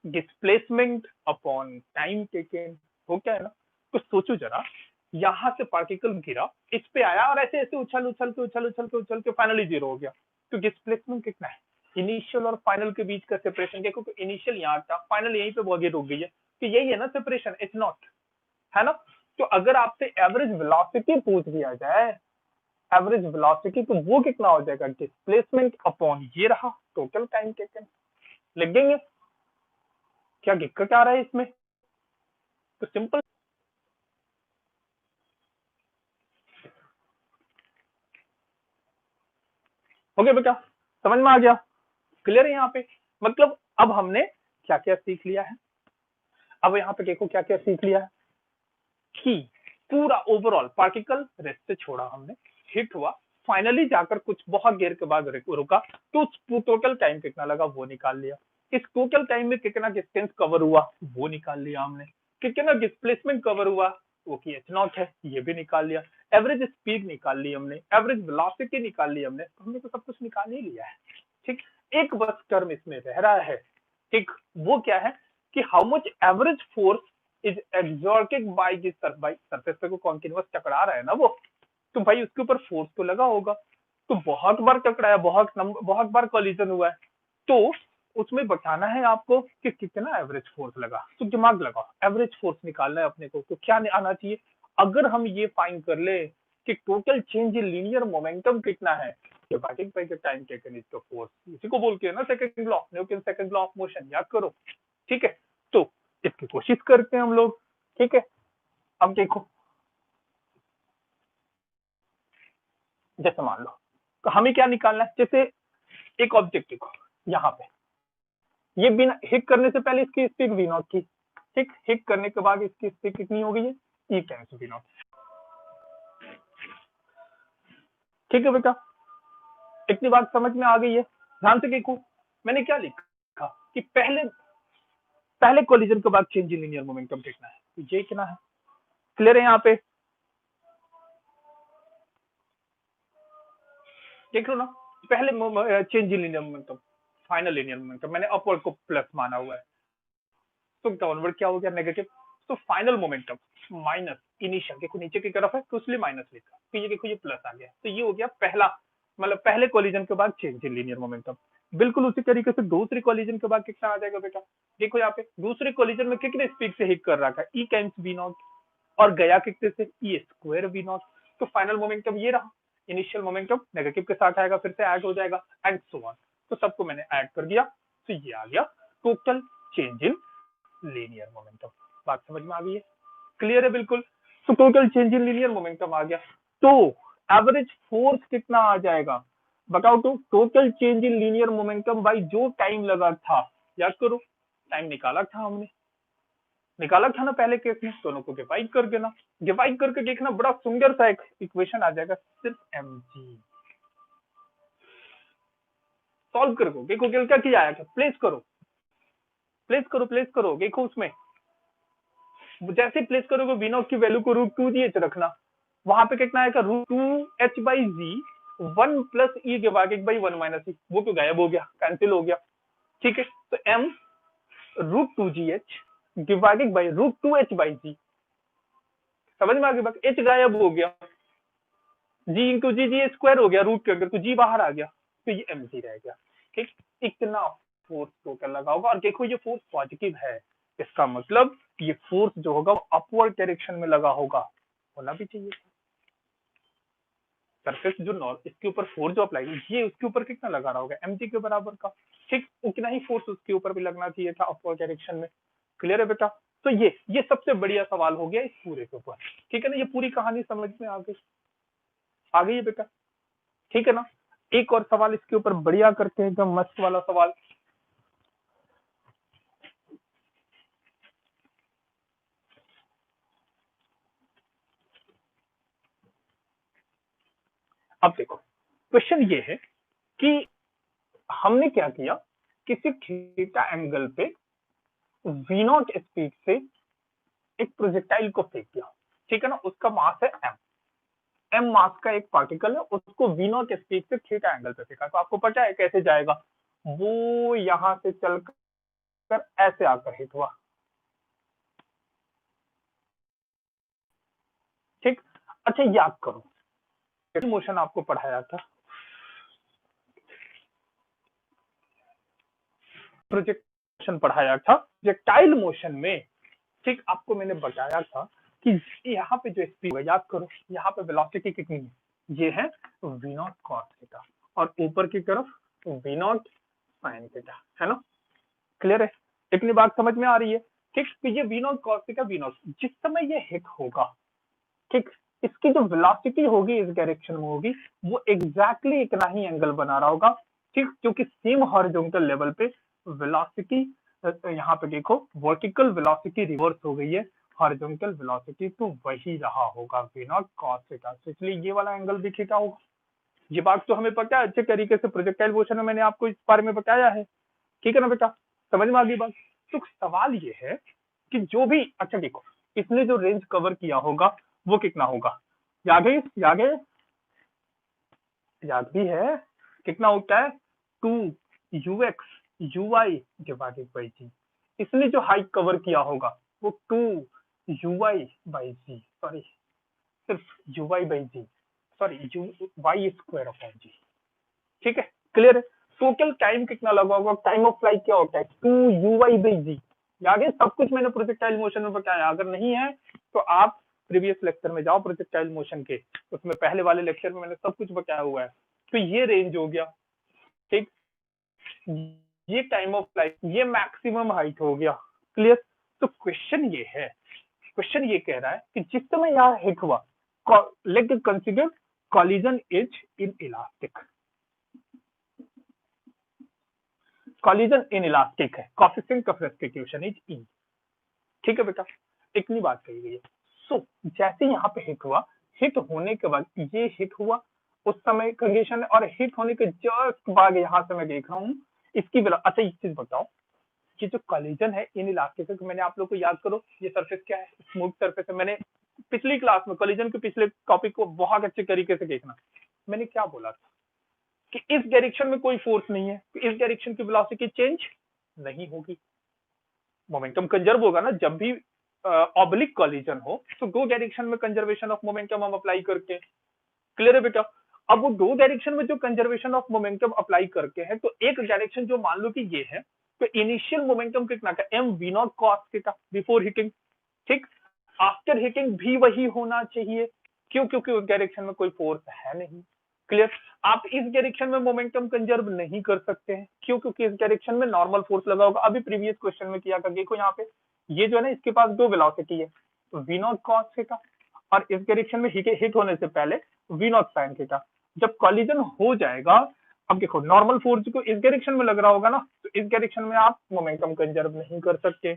डिस्प्लेसमेंट अपॉन टाइम टेकन, हो क्या है ना। तो सोचो जरा, यहां से पार्टिकल गिरा, इस पे आया और ऐसे ऐसे उछल उछल के उछल उछल के उछल के फाइनली जीरो हो गया, तो डिस्प्लेसमेंट कितना है, इनिशियल और फाइनल के बीच का सेपरेशन देखो, तो इनिशियल यहाँ था, फाइनल यहीं पे बॉडी रुक गई है, तो यही है ना सेपरेशन, इट्स नॉट, है ना। तो अगर आपसे एवरेज वेलोसिटी पूछ दिया जाए, एवरेज वेलोसिटी, तो वो कितना हो जाएगा, डिस्प्लेसमेंट अपॉन ये रहा टोटल टाइम टेकन, लिख देंगे, क्या दिक्कत आ रहा है इसमें, तो सिंपल, हो गया बेटा, समझ में आ गया, क्लियर है यहाँ पे, मतलब अब हमने क्या क्या सीख लिया है, अब यहाँ पे देखो क्या क्या सीख लिया है कि पूरा ओवरऑल पार्टिकल रेस्ट से छोड़ा हमने, हिट हुआ, फाइनली जाकर कुछ बहुत देर के बाद रुका, तो टोटल टाइम कितना लगा वो निकाल लिया। इस टोटल टाइम में कितना डिस्टेंस कवर हुआ वो निकाल लिया हमने, कितना डिस्प्लेसमेंट कवर हुआ वो की h0 है ये भी निकाल लिया, एवरेज स्पीड निकाल ली हमने, एवरेज वेलोसिटी निकाल ली हमने, हमने तो सब कुछ निकाल ही लिया है। ठीक, एक बस टर्म इसमें रह रहा है, ठीक, वो क्या है कि how much average force is exerted by this surface पे को कॉन्टिन्यूअस टकरा रहा है ना वो, तो भाई उसके ऊपर फोर्स तो लगा होगा, तो बहुत बार टकराया, बहुत बार कोलिजन हुआ है, तो उसमें बताना है आपको कि कितना एवरेज फोर्स लगा, तो दिमाग लगाओ, एवरेज फोर्स निकालना है अपने को, तो क्या आना चाहिए, अगर हम ये फाइंड कर ले कि total change in linear momentum कितना है, divided by the time taken is the force, इसी को बोलते हैं ना second law, Newton second law of motion, याद करो। ठीक है, तो इसकी कोशिश करते हैं हम लोग। ठीक है, अब देखो, जैसे मान लो तो हमें क्या निकालना है, जैसे एक ऑब्जेक्ट देखो यहाँ पे, ये बिना हिट करने से पहले इसकी स्पीड v नॉट थी, ठीक, हिट करने के बाद इसकी स्पीड कितनी हो गई है, e टाइम्स v नॉट। ठीक है बेटा, इतनी बात समझ में आ गई है, ध्यान से देखो मैंने क्या लिखा कि पहले कोलिजन के बाद चेंज इन लीनियर मोमेंटम कितना है, तो ये कितना है, क्लियर है यहाँ पे, देख लो ना, पहले change in linear momentum, final linear momentum मैंने अपवर्ड को प्लस माना हुआ है, तो डाउनवर्ड क्या हो गया नेगेटिव, तो फाइनल मोमेंटम माइनस इनिशियल, देखो नीचे की तरफ है तो इसलिए माइनस लिखा, तो ये देखो ये प्लस आ गया, तो ये हो गया पहला, मतलब पहले कोलिजन के बाद चेंज इन लीनियर मोमेंटम। बिल्कुल उसी तरीके से दूसरी कोलिजन के बाद कितना आ जाएगा बेटा, देखो यहाँ पे दूसरे कोलिजन में कितने स्पीड से हिट कर रहा था, ई टाइम्स वी नॉट, और गया कितने से, ई स्क्वायर वी नॉट, तो फाइनल मोमेंटम ये रहा, इनिशियल मोमेंटम नेगेटिव के साथ आएगा, फिर से ऐड हो जाएगा एंड सो ऑन, तो सबको मैंने ऐड कर दिया, तो ये आ गया total change in linear momentum. बात समझ में आ गई है, क्लियर है बिल्कुल, तो total change in linear momentum आ गया, तो एवरेज फोर्स कितना आ जाएगा बताओ, तो total change in linear momentum by जो टाइम लगा था, याद करो टाइम निकाला था हमने, निकाला था ना पहले केस में, दोनों को डिवाइड कर देना, डिवाइड करके देखना बड़ा सुंदर सा एक इक्वेशन आ जाएगा, सिर्फ mg सॉल्व करो, देखो क्या किया आया, प्लेस करो प्लेस करो, देखो उसमें जैसे प्लेस करोगे वी नॉट की वैल्यू को √2gh रखना, वहां पे कितना आएगा √2h/g 1 plus e divided by 1 minus e, वो तो गायब हो गया, कैंसिल हो गया। ठीक है, तो m √2gh divided by √2h/g, समझ में आ गई बात, h गायब हो गया, g इंटू जी स्क्वायर हो गया रूट के अंदर, तो g बाहर आ गया, तो ये mg रह गया। ठीक, इतना फोर्स टोटल लगा होगा, और देखो ये फोर्स पॉजिटिव है, इसका मतलब ये फोर्स जो होगा वो अपवर्ड डायरेक्शन में लगा होगा, होना भी चाहिए। सरफेस जो नॉर्थ, इसके ऊपर फोर्स जो अप्लाई, ये उसके ऊपर कितना लगा रहा होगा, mg के बराबर का, ठीक, उतना ही फोर्स उसके ऊपर भी लगना चाहिए था अपवर्ड डायरेक्शन में। क्लियर है बेटा, तो ये सबसे बढ़िया सवाल हो गया इस पूरे के ऊपर। ठीक है ना, ये पूरी कहानी समझ में आ गई है बेटा, ठीक है ना। एक और सवाल इसके ऊपर बढ़िया करते हैं, एकदम मस्त वाला सवाल। अब देखो क्वेश्चन ये है कि हमने क्या किया, किसी थीटा एंगल पे वी नॉट स्पीड से एक प्रोजेक्टाइल को फेंक दिया, ठीक है ना, उसका मास है m मास का एक पार्टिकल है, उसको वी नॉट स्पीड से थीटा एंगल पे फेंका, तो आपको पता है कैसे जाएगा, वो यहां से चलकर ऐसे आकर हिट हुआ। ठीक, अच्छा याद करो मोशन आपको पढ़ाया था, प्रोजेक्शन पढ़ाया था, प्रोजेक्टाइल मोशन में, ठीक, आपको मैंने बताया था कि यहाँ पे जो स्पीड है, याद करो यहाँ पे वेलोसिटी कितनी है, ये है v नॉट cos थीटा, और ऊपर की तरफ v नॉट sin थीटा, है ना, क्लियर है, इतनी बात समझ में आ रही है। ठीक, तो ये v not cos theta, v not, जिस समय ये हिट होगा, ठीक, इसकी जो वेलोसिटी होगी इस डायरेक्शन में होगी, वो एग्जैक्टली इतना ही एंगल बना रहा होगा, ठीक, क्योंकि सेम हॉरिजॉन्टल लेवल पे वेलोसिटी, यहाँ पे देखो वर्टिकल वेलोसिटी रिवर्स हो गई है, हॉरिजॉन्टल वेलोसिटी तो वही रहा होगा वी नॉट कॉस थीटा, तो इसलिए ये वाला एंगल भी थीटा होगा। ये बात तो हमें पता है अच्छे तरीके से, प्रोजेक्टाइल मोशन में मैंने आपको इस बारे में बताया है, ठीक है ना बेटा, समझ में आ गई बात। तो सवाल ये है कि जो भी, अच्छा देखो इसने जो रेंज कवर किया होगा वो कितना होगा, याद है, याद भी है, कितना होता है 2ux uy डिवाइडेड बाई जी। इसने जो हाइट कवर किया होगा वो 2uy बाई जी, सॉरी सिर्फ uy by g, sorry y square upon g, ठीक है, क्लियर है। टोटल टाइम कितना लगा होगा, टाइम ऑफ फ्लाइट क्या होता है 2uy बाई जी। आगे सब कुछ मैंने प्रोजेक्टाइल मोशन में बताया, अगर नहीं है तो आप प्रीवियस लेक्चर में जाओ प्रोजेक्टाइल मोशन के, उसमें पहले वाले लेक्चर में मैंने सब कुछ बताया हुआ है। तो ये रेंज हो गया, ठीक, ये टाइम ऑफ फ्लाइट, ये मैक्सिमम हाइट हो गया, क्लियर। तो क्वेश्चन ये है, क्वेश्चन ये कह रहा है कि जिस समय यहाँ हिट हुआ, late consider collision is in elastic, collision in elastic है, कोएफिशिएंट ऑफ रेस्टिट्यूशन इज ई, ठीक है बेटा, इतनी बात कही गई है। सो जैसे यहाँ पे हिट हुआ, हिट होने के बाद ये हिट हुआ उस समय कंडीशन, और हिट होने के जस्ट बाद यहाँ से मैं देख रहा हूँ इसकी अच्छा एक चीज बताओ, ये जो कॉलिजन है इन इलास्टिक है, मैंने आप लोग को याद करो ये सरफेस क्या है, स्मूथ सरफेस है। मैंने पिछली क्लास में कॉलिजन के पिछले टॉपिक को बहुत अच्छे तरीके से देखना, मैंने क्या बोला था कि इस डायरेक्शन में कोई फोर्स नहीं है, तो इस डायरेक्शन की वेलोसिटी चेंज नहीं होगी, मोमेंटम कंजर्व होगा ना। जब भी ऑब्लिक कॉलिजन हो तो दो डायरेक्शन में कंजर्वेशन ऑफ मोमेंटम हम अप्लाई करके, क्लियर है बेटा। अब वो दो डायरेक्शन में जो कंजर्वेशन ऑफ मोमेंटम अप्लाई करके है, तो एक डायरेक्शन जो मान लो कि ये है, तो इनिशियल मोमेंटम कितना का m v naught cos theta before hitting, ठीक, आफ्टर हिटिंग भी वही होना चाहिए, क्यों, क्योंकि उस डायरेक्शन में कोई फोर्स है नहीं, क्लियर। आप इस डायरेक्शन में मोमेंटम कंजर्व नहीं कर सकते हैं, क्यों, क्योंकि इस डायरेक्शन में नॉर्मल फोर्स लगा होगा। अभी प्रीवियस क्वेश्चन में किया था, देखो यहाँ पे ये जो है ना, इसके पास दो वेलोसिटी है, वी नॉट कॉस थीटा, और इस डायरेक्शन में हिट होने से पहले वी नॉट साइन थीटा। जब कॉलिजन हो जाएगा, अब देखो नॉर्मल फोर्स को इस डायरेक्शन में लग रहा होगा ना, तो इस डायरेक्शन में आप मोमेंटम कंजर्व नहीं कर सकते,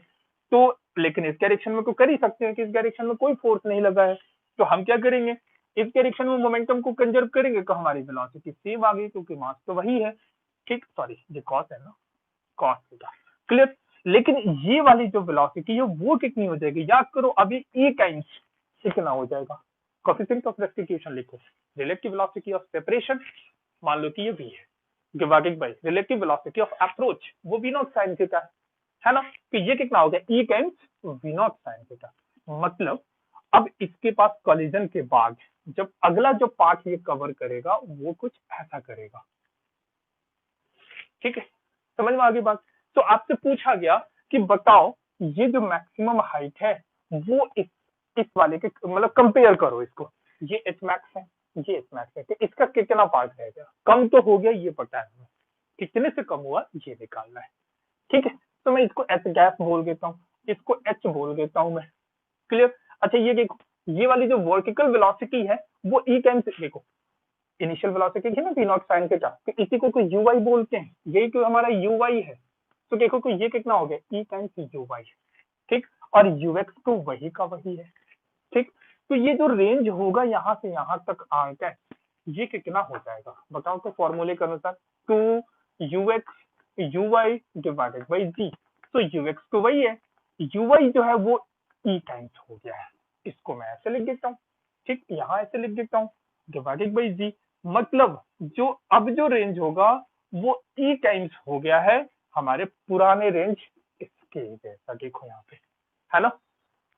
तो लेकिन इस डायरेक्शन में तो कर ही सकते हैं कि इस डायरेक्शन में कोई फोर्स नहीं लगा है, तो हम क्या करेंगे, इस डायरेक्शन में मोमेंटम को कंजर्व करेंगे, तो हमारी वेलोसिटी सेम आ गई, क्योंकि मास तो वही है, ठीक, सॉरी ये कॉस है ना, कॉस थीटा, क्लियर। लेकिन ये वाली जो वेलोसिटी है वो कितनी हो जाएगी, याद करो, अभी ई टाइम्स कितना हो जाएगा, कोएफिशिएंट ऑफ रेस्टिट्यूशन लिखो, रिलेटिव वेलोसिटी ऑफ सेपरेशन, मान लो कि ये v है, divided by relative velocity of approach, वो v नॉट साइन थीटा है ना, तो ये कितना हो गया e times v not sine theta. मतलब अब इसके पास कॉलिजन के बाद जब अगला जो पार्ट ये कवर करेगा वो कुछ ऐसा करेगा, ठीक है, समझ में आ गई बात। तो आपसे पूछा गया कि बताओ ये जो मैक्सिमम हाइट है वो इस वाले के, मतलब कंपेयर करो इसको, ये एच मैक्स है, ये एच मैक्स है, तो इसका कितना पार्ट रहेगा, कम तो हो गया ये पता है हमें, कितने से कम हुआ ये निकालना है, ठीक है। तो मैं इसको एच गैस बोल देता हूँ, इसको एच बोल देता हूँ मैं, क्लियर। अच्छा ये देखो, ये वाली जो वर्टिकल वेलोसिटी है वो ई टाइम्स, देखो इनिशियल वेलोसिटी है ना वी नॉट साइन थीटा, तो इसी को यूवाई बोलते हैं, यही तो हमारा यूवाई है। तो देखो तो ये कितना हो गया ई टाइम्स यूवाई, ठीक, और यूएक्स तो वही का वही है, ठीक। तो ये जो रेंज होगा यहाँ से यहाँ तक आंका है, ये कितना हो जाएगा बताओ, तो फॉर्मूले के अनुसार 2ux uy डिवाइडेड बाई जी, तो यूएक्स तो वही है, यूवाई जो है वो ई टाइम्स हो गया है, इसको मैं ऐसे लिख देता हूँ, ठीक, यहाँ ऐसे लिख देता हूँ डिवाइडेड बाई जी। मतलब जो अब जो रेंज होगा वो ई टाइम्स हो गया है हमारे पुराने रेंज इसके जैसा, देखो यहाँ पे है ना,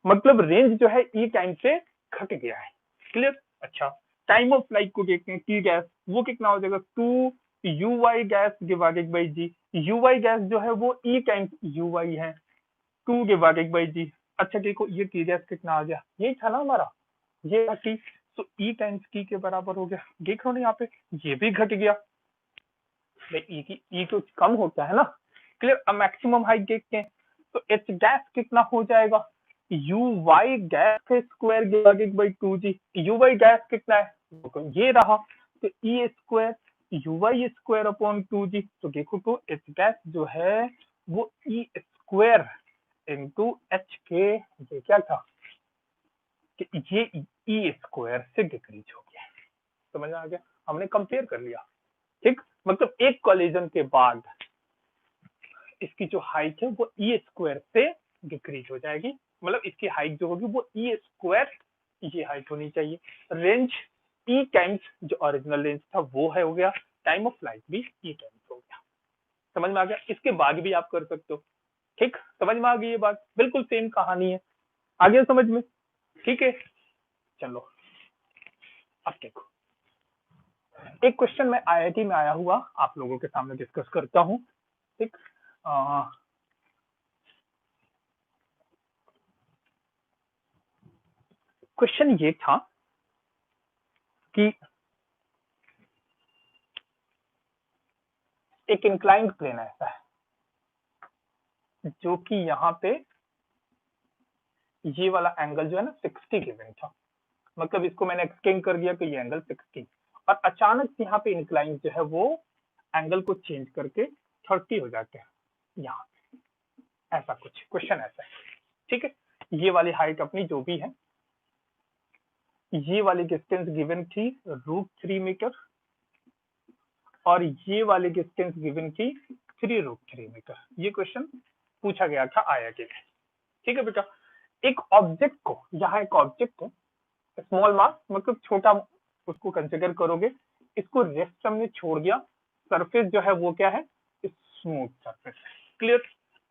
मतलब रेंज जो है ई टाइम से घट गया है, क्लियर। अच्छा टाइम ऑफ फ्लाइट को देखते हैं, टी गैस वो कितना हो जाएगा 2uy गैस डिवाइडेड बाई जी, uy गैस जो है वो ई टाइम्स uy है, 2 डिवाइडेड बाई जी। अच्छा देखो ये टी गैस कितना आ गया, यही था ना हमारा, ये टी, तो ई टाइम्स टी के बराबर हो गया, देख लो ना यहाँ पे ये भी घट गया, ई की ई तो कम होता है ना, क्लियर। अब मैक्सिमम हाइट देखते हैं, तो एच गैस कितना हो जाएगा, यू वाई गैस के square divided by 2g, u y गैस कितना है तो ये रहा, तो e square u y square upon 2g, तो देखो तो एच गैस जो है वो ई स्क्वायर इंटू एच के, ये क्या था कि ये ई स्क्वायर से डिक्रीज हो गया। समझ में आ गया, हमने कंपेयर कर लिया। ठीक, मतलब एक कोलिजन के बाद इसकी जो हाइट है वो ई स्क्वायर से डिक्रीज हो जाएगी, मतलब इसकी हाइट जो होगी वो ई स्क्वायर ये हाइट होनी चाहिए। रेंज ई टाइम्स जो ओरिजिनल रेंज था वो है हो गया, टाइम ऑफ फ्लाइट भी ई टाइम्स हो गया। समझ में आ गया, इसके बाद भी आप कर सकते हो। ठीक, समझ में आ गई ये बात, बिल्कुल सेम कहानी है, आ गया समझ में। ठीक है, चलो अब देखो एक क्वेश्चन मैं आईआईटी में आया हुआ आप लोगों के सामने डिस्कस करता हूँ। ठीक, क्वेश्चन ये था कि एक इंक्लाइंड प्लेन ऐसा है जो कि यहाँ पे ये वाला एंगल जो है ना 60 गिवन था, मतलब इसको मैंने एक्सटेंड कर दिया कि ये एंगल 60, और अचानक से यहाँ पे इंक्लाइन जो है वो एंगल को चेंज करके 30 हो जाते हैं यहाँ पे, ऐसा कुछ क्वेश्चन ऐसा है। ठीक है, ये वाली हाइट अपनी जो भी है, ये वाली डिस्टेंस गिवन थी √3 मीटर, और ये वाली डिस्टेंस गिवन थी 3√3 मीटर। ये क्वेश्चन पूछा गया था आईआईटी में। ठीक है बेटा, एक ऑब्जेक्ट को, यहाँ एक ऑब्जेक्ट है स्मॉल मास, मतलब छोटा, उसको कंसिडर करोगे, इसको रेस्ट में छोड़ दिया, सरफेस जो है वो क्या है, स्मूथ सरफेस। क्लियर,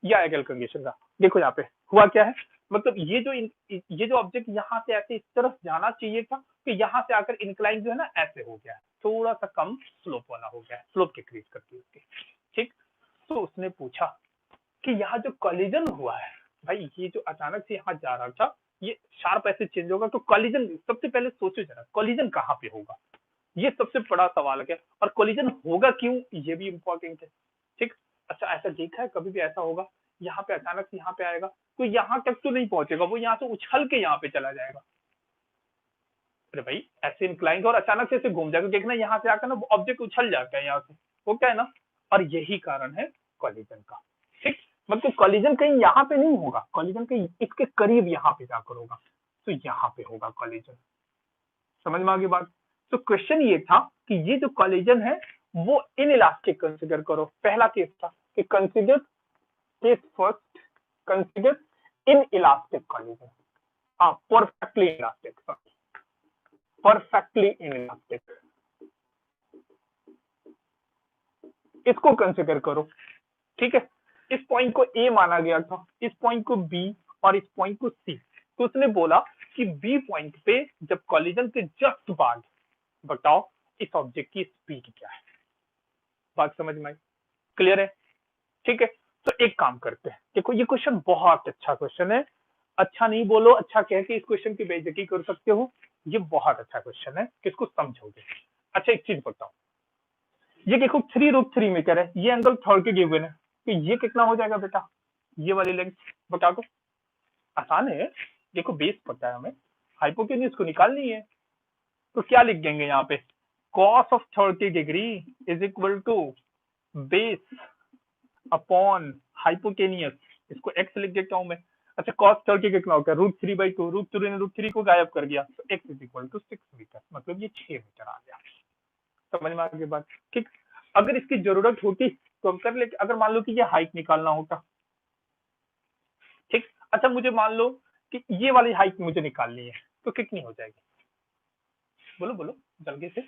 ये आएगा कंडीशन का। देखो यहाँ पे हुआ क्या है, मतलब ये जो ऑब्जेक्ट यहाँ से ऐसे इस तरफ जाना चाहिए था, तो यहाँ से आकर इंक्लाइन जो है ना ऐसे हो गया, थोड़ा सा कम स्लोप वाला हो गया, स्लोप डिक्रीज करती है। ठीक, तो उसने पूछा कि यहाँ जो कॉलिजन हुआ है, भाई ये जो अचानक से यहाँ जा रहा था, ये शार्प ऐसे चेंज होगा, तो कॉलिजन सबसे पहले सोचो जरा, कॉलिजन कहाँ पे होगा, ये सबसे बड़ा सवाल है। और कॉलिजन होगा क्यों, ये भी इंपॉर्टेंट है। ठीक, अच्छा ऐसा देखा है कभी भी ऐसा होगा, यहाँ पे अचानक से यहाँ पे आएगा तो यहाँ तक तो नहीं पहुंचेगा, वो यहाँ से उछल के यहाँ पे चला जाएगा। अरे भाई ऐसे इंक्लाइन और अचानक से घूम जाएगा, देखना यहाँ से आकर ना ऑब्जेक्ट उछल जाता है यहाँ से, वो क्या है ना, और यही कारण है कॉलिजन का। ठीक, मतलब कॉलिजन कहीं यहाँ पे नहीं होगा, कॉलिजन कहीं इसके करीब यहाँ पे जाकर होगा, तो यहाँ पे होगा कॉलिजन। समझ में आ गई बात। तो क्वेश्चन ये था कि ये जो कॉलिजन है वो इन इलास्टिक कंसिडर करो, पहला केस था कि consider case first, consider inelastic collision, हाँ perfectly elastic, perfectly inelastic, इसको कंसिडर करो। ठीक है, इस पॉइंट को ए माना गया था, इस पॉइंट को बी और इस पॉइंट को सी। तो उसने बोला कि बी पॉइंट पे जब कॉलिजन के जस्ट बाद बताओ इस ऑब्जेक्ट की स्पीड क्या है। बात समझ में आई, क्लियर है। ठीक है, तो एक काम करते हैं, देखो ये क्वेश्चन बहुत अच्छा क्वेश्चन है, अच्छा नहीं बोलो, अच्छा कह के इस क्वेश्चन की बेइज्जती कर सकते हो, ये बहुत अच्छा क्वेश्चन है, किसको समझोगे। अच्छा एक चीज बताओ, ये देखो 3√3 मीटर है, ये एंगल 30 गिवन है, तो ये कितना हो जाएगा बेटा, ये वाली लेंथ बता दो। आसान है, देखो बेस पता है हमें, हाइपोटेन्यूज को निकालनी है, तो क्या लिख देंगे यहाँ पे, cos of 30 degree is equal to base upon hypotenuse, इसको x लिख देता हूं मैं। अच्छा cos 30 कितना होता है, √3/2, √3 ने √3 को गायब कर दिया, तो x is equal to 6 metre, मतलब ये 6 मीटर आ गया। समझ में आ गई बात। ठीक, अगर इसकी जरूरत होती तो हम कर लेते, अगर मान लो कि ये हाइट निकालना होता। ठीक, अच्छा मुझे मान लो कि ये वाली हाइट मुझे निकालनी है, तो कितनी हो जाएगी, बोलो बोलो जल्दी से।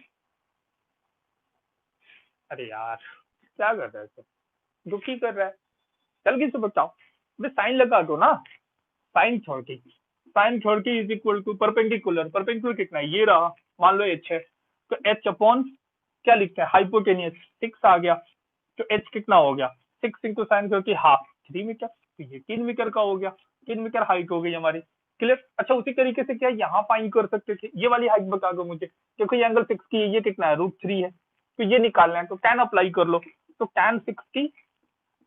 अरे यार क्या कर रहा है, दुखी कर रहा है, जल्दी से बताओ, साइन लगा दो ना, sine 30, sine 30 is equal to perpendicular, perpendicular कितना है, ये रहा, मान लो एच है, तो एच अपॉन क्या लिखते हैं हाइपोटेनियस, 6 आ गया, तो एच कितना हो गया, 6 इंटू साइन 30 हाफ, 3 मीटर, तो ये 3 मीटर का हो गया, 3 मीटर हाइट हो गई हमारी। क्लियर, अच्छा उसी तरीके से क्या यहाँ फाइंड कर सकते थे, ये वाली हाइट बता दो मुझे, देखो ये एंगल 60 है, ये कितना है √3 है, तो ये निकालना है, तो tan अप्लाई कर लो, तो tan 60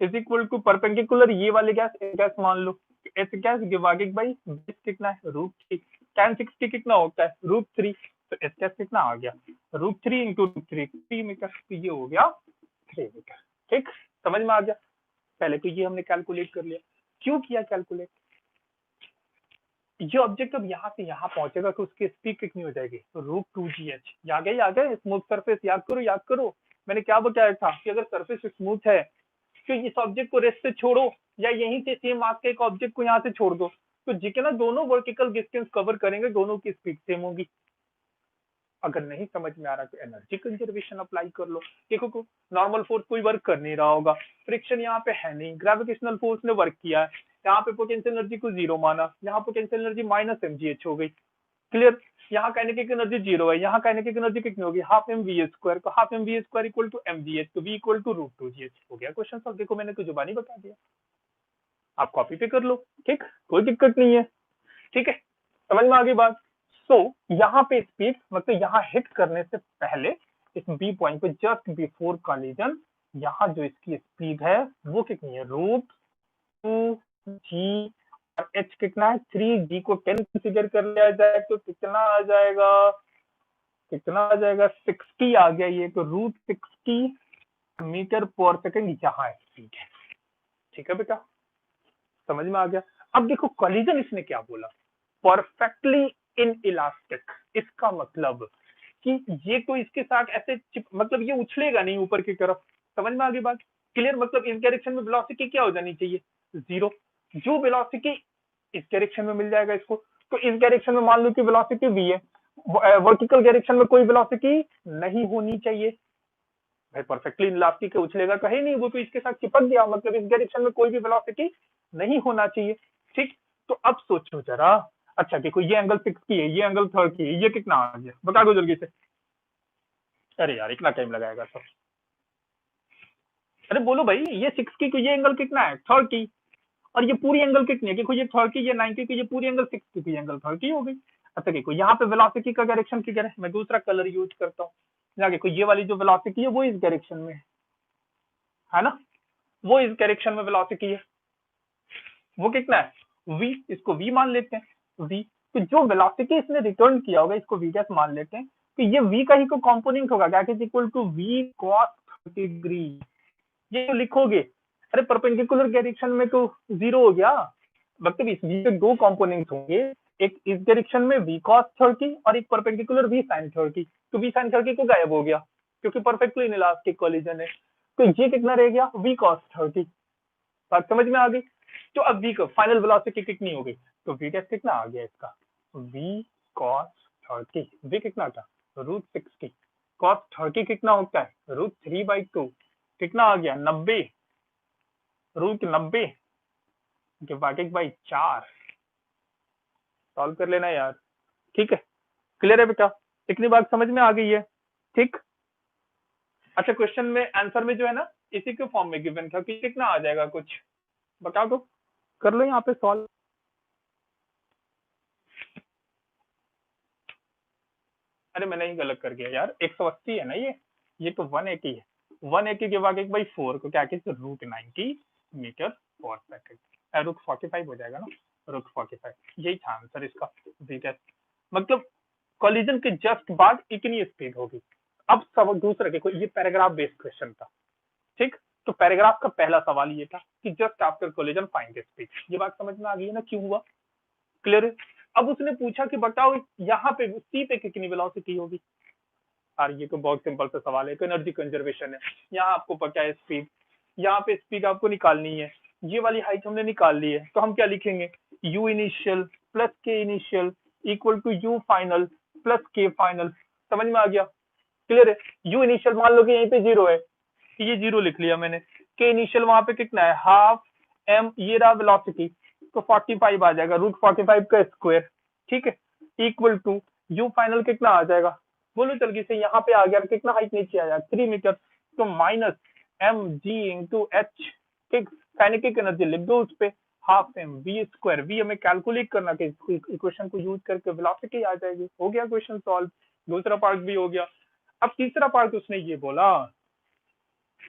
is equal to perpendicular ये वाले गैस गैस मान लो, एच गैस डिवाइडेड बाई बेस कितना है √3, tan 60 कितना होता है √3, तो एच गैस कितना आ गया √3 इंटू 3 मीटर, तो ये हो गया 3 मीटर। ठीक, समझ में आ गया। पहले तो ये हमने कैलकुलेट कर लिया, क्यों किया कैलकुलेट, ये ऑब्जेक्ट अब यहाँ से यहाँ पहुंचेगा तो उसकी स्पीड कितनी हो जाएगी, √2gh। आ गए स्मूथ सरफेस, याद करो मैंने क्या बताया था कि अगर सरफेस स्मूथ है तो इस ऑब्जेक्ट को रेस्ट से छोड़ो या यहीं से सेम मास के एक ऑब्जेक्ट को यहाँ से छोड़ दो, तो जितना दोनों वर्टिकल डिस्टेंस कवर करेंगे दोनों की स्पीड सेम होगी। अगर नहीं समझ में आ रहा तो एनर्जी कंजर्वेशन अप्लाई कर लो। देखो नॉर्मल फोर्स कोई वर्क कर नहीं रहा होगा, फ्रिक्शन यहाँ पे है नहीं, ग्रेविटेशनल फोर्स ने वर्क किया है, यहाँ पे पोटेंशियल एनर्जी को 0 माना, यहाँ पोटेंशियल एनर्जी -mgh हो गई। क्लियर? यहाँ काइनेटिक एनर्जी 0 है, यहाँ काइनेटिक एनर्जी कितनी होगी, हाफ एम वी स्क्वायर, तो half m v square equal to mgh, तो v इक्वल टू √2gh हो गया क्वेश्चन सॉल्व। देखो मैंने तो जुबानी बता दिया, आप कॉपी पे कर लो, ठीक, कोई दिक्कत नहीं है, ठीक है, समझ में आ गई बात। सो यहाँ पे स्पीड मतलब यहाँ हिट करने से पहले इस बी पॉइंट पे जस्ट बिफोर कॉलिजन यहाँ जो इसकी स्पीड है वो कितनी है, √2g, और h कितना है 3g, को 10 कंसीडर कर लिया जाए तो कितना आ जाएगा 60 आ गया ये, तो √60 मीटर पर सेकंड यहाँ स्पीड है। ठीक है बेटा, समझ में आ गया। अब देखो कॉलिजन इसने क्या बोला, परफेक्टली इन इलास्टिक, इसका मतलब कि ये तो इसके साथ ऐसे मतलब ये उछलेगा नहीं ऊपर की तरफ, समझ में आ गई बात। क्लियर? मतलब इस डायरेक्शन में वेलोसिटी क्या हो जानी चाहिए, 0। जो वेलोसिटी इस डायरेक्शन में मिल जाएगा इसको, तो इस डायरेक्शन में मान लो कि वेलोसिटी v है, वर्टिकल डायरेक्शन में कोई वेलोसिटी नहीं होनी चाहिए। भाई परफेक्टली इलास्टिक है, उछलेगा तो है नहीं, वो तो इसके साथ चिपक गया, मतलब इस डायरेक्शन में कोई भी वेलोसिटी नहीं होना चाहिए। ठीक, तो अब सोचो जरा, अच्छा देखो ये एंगल 6 की है, ये एंगल 3 की है, ये कितना आ गया बता दो जल्दी से। अरे यार इतना टाइम लगाएगा सब, अरे बोलो भाई, ये 6 की, तो ये एंगल कितना है 30, और ये पूरी एंगल कितनी है, देखो ये 30, ये 90 की, ये पूरी एंगल 6 की, एंगल 30 हो गई। अच्छा देखो यहाँ पे वेलोसिटी का डायरेक्शन किधर है, मैं दूसरा कलर यूज करता हूँ, यहाँ देखो ये वाली जो वेलोसिटी है वो इस डायरेक्शन में है ना, वो इस डायरेक्शन में वेलोसिटी है, वो कितना है v, इसको v मान लेते हैं v। तो जो वेलोसिटी इसने रिटर्न किया होगा इसको v डैश मान लेते हैं, तो ये v का ही को कंपोनेंट होगा क्या, equal to v cos 30 degree. ये तो लिखोगे, अरे परपेंडिकुलर डायरेक्शन में तो 0 हो गया, मतलब इस v के दो कंपोनेंट होंगे, एक इस डायरेक्शन में v cos 30 और एक परपेंडिकुलर v sin 30, तो v sin 30 तो गायब हो गया क्योंकि परफेक्टली इनइलास्टिक कॉलिजन है, तो ये कितना रह गया v cos 30। बात समझ में आ गई। तो अब v का फाइनल वेलोसिटी कितनी हो गई, तो v डैश कितना आ गया इसका, v cos 30, v कितना था √60, cos 30 कितना होता है √3/2, कितना आ गया 90, √90 डिवाइडेड बाई 4, सॉल्व कर लेना यार, ठीक है, क्लियर है बेटा, इतनी बात समझ में आ गई है, ठीक। अच्छा क्वेश्चन में आंसर में जो है ना इसी के फॉर्म में गिवन था कि कितना आ जाएगा, कुछ बता दो, कर लो यहाँ पे सॉल्व। अरे मैंने ही गलत कर दिया यार, 180 है ना ये तो 180 है, 180 डिवाइडेड बाई 4 को क्या कहते हैं √90 मीटर पर सेकंड, √45 हो जाएगा ना, √45, यही था आंसर इसका, ठीक है। मतलब कॉलिजन के जस्ट बाद इतनी स्पीड होगी। अब सब दूसरा देखो, ये पैराग्राफ बेस्ड क्वेश्चन था, ठीक, तो पैराग्राफ का पहला सवाल ये था कि just after collision find the speed, ये बात समझ में आ गई है ना क्यों हुआ, क्लियर है। अब उसने पूछा कि बताओ यहाँ पे सी पे कितनी वेलोसिटी होगी, और ये तो बहुत सिंपल सा सवाल है, एनर्जी कंजर्वेशन है, यहाँ आपको पता है स्पीड, यहाँ पे स्पीड आपको निकालनी है, ये वाली हाइट हमने निकाल ली है, तो हम क्या लिखेंगे, u initial plus k initial equal to u final plus k final, समझ में आ गया, क्लियर है। u इनिशियल मान लो कि यहीं पे 0 है, ये 0 लिख लिया मैंने, के इनिशियल वहां पे कितना है हाफ m, ये रहा वेलोसिटी, तो 45 आ जाएगा, √45 का स्क्वायर, ठीक है, इक्वल टू u फाइनल कितना आ जाएगा, बोलो जल्दी से, यहाँ पे आ गया कितना हाइट नीचे आया 3 मीटर, तो -mg/h, ठीक, काइनेटिक एनर्जी लिख दो उस पे, half m v square, v हमें कैलकुलेट करना कि इक्वेशन को यूज करके वेलोसिटी आ जाएगी, हो गया क्वेश्चन सॉल्व, दूसरा पार्ट भी हो गया। अब तीसरा पार्ट उसने ये बोला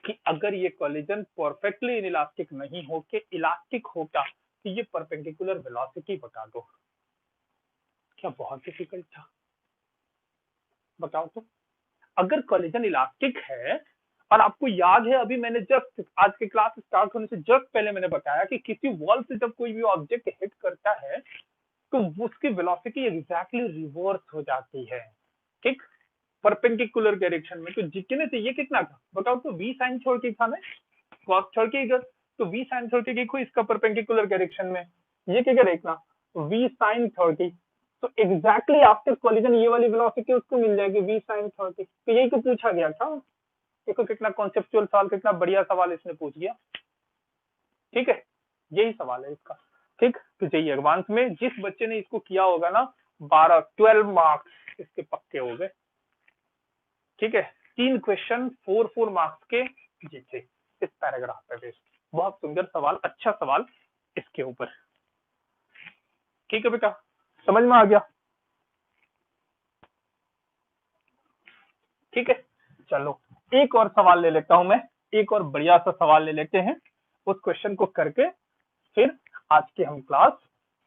कि अगर ये कोलिजन परफेक्टली इनइलास्टिक नहीं हो के इलास्टिक होता तो ये परपेंडिकुलर वेलोसिटी बता दो, क्या बहुत डिफिकल्ट था, बताओ तो। अगर कोलिजन इलास्टिक है, और आपको याद है अभी मैंने जस्ट आज के क्लास स्टार्ट होने से जस्ट पहले मैंने बताया कि किसी वॉल से जब कोई भी ऑब्जेक्ट हिट करता है तो उसकी वेलोसिटी एग्जैक्टली रिवर्स हो जाती है, ठीक, परपेंडिकुलर डायरेक्शन में। तो जितने थे ये कितना था बताओ, तो v साइन छोड़ के था ना, कॉस छोड़ के इधर, तो v साइन छोड़ के देखो इसका परपेंडिकुलर डायरेक्शन में, ये क्या देखना v साइन 30, तो एग्जैक्टली आफ्टर कोलिजन ये वाली वेलोसिटी उसको मिल जाएगी v साइन 30। तो यही तो पूछा गया था। देखो कितना कॉन्सेप्चुअल सवाल, कितना बढ़िया सवाल इसने पूछ दिया, ठीक है, यही सवाल है इसका, ठीक। तो चाहिए एडवांस में जिस बच्चे ने इसको किया होगा ना 12 मार्क्स इसके पक्के हो गए, ठीक है। 3 क्वेश्चन 4 मार्क्स के जीते इस पैराग्राफ पे बेस्ड। बहुत सुंदर सवाल, अच्छा सवाल इसके ऊपर, ठीक है बेटा, समझ में आ गया, ठीक है। चलो एक और सवाल ले लेता हूं मैं, एक और बढ़िया सा सवाल ले लेते हैं, उस क्वेश्चन को करके फिर आज की हम क्लास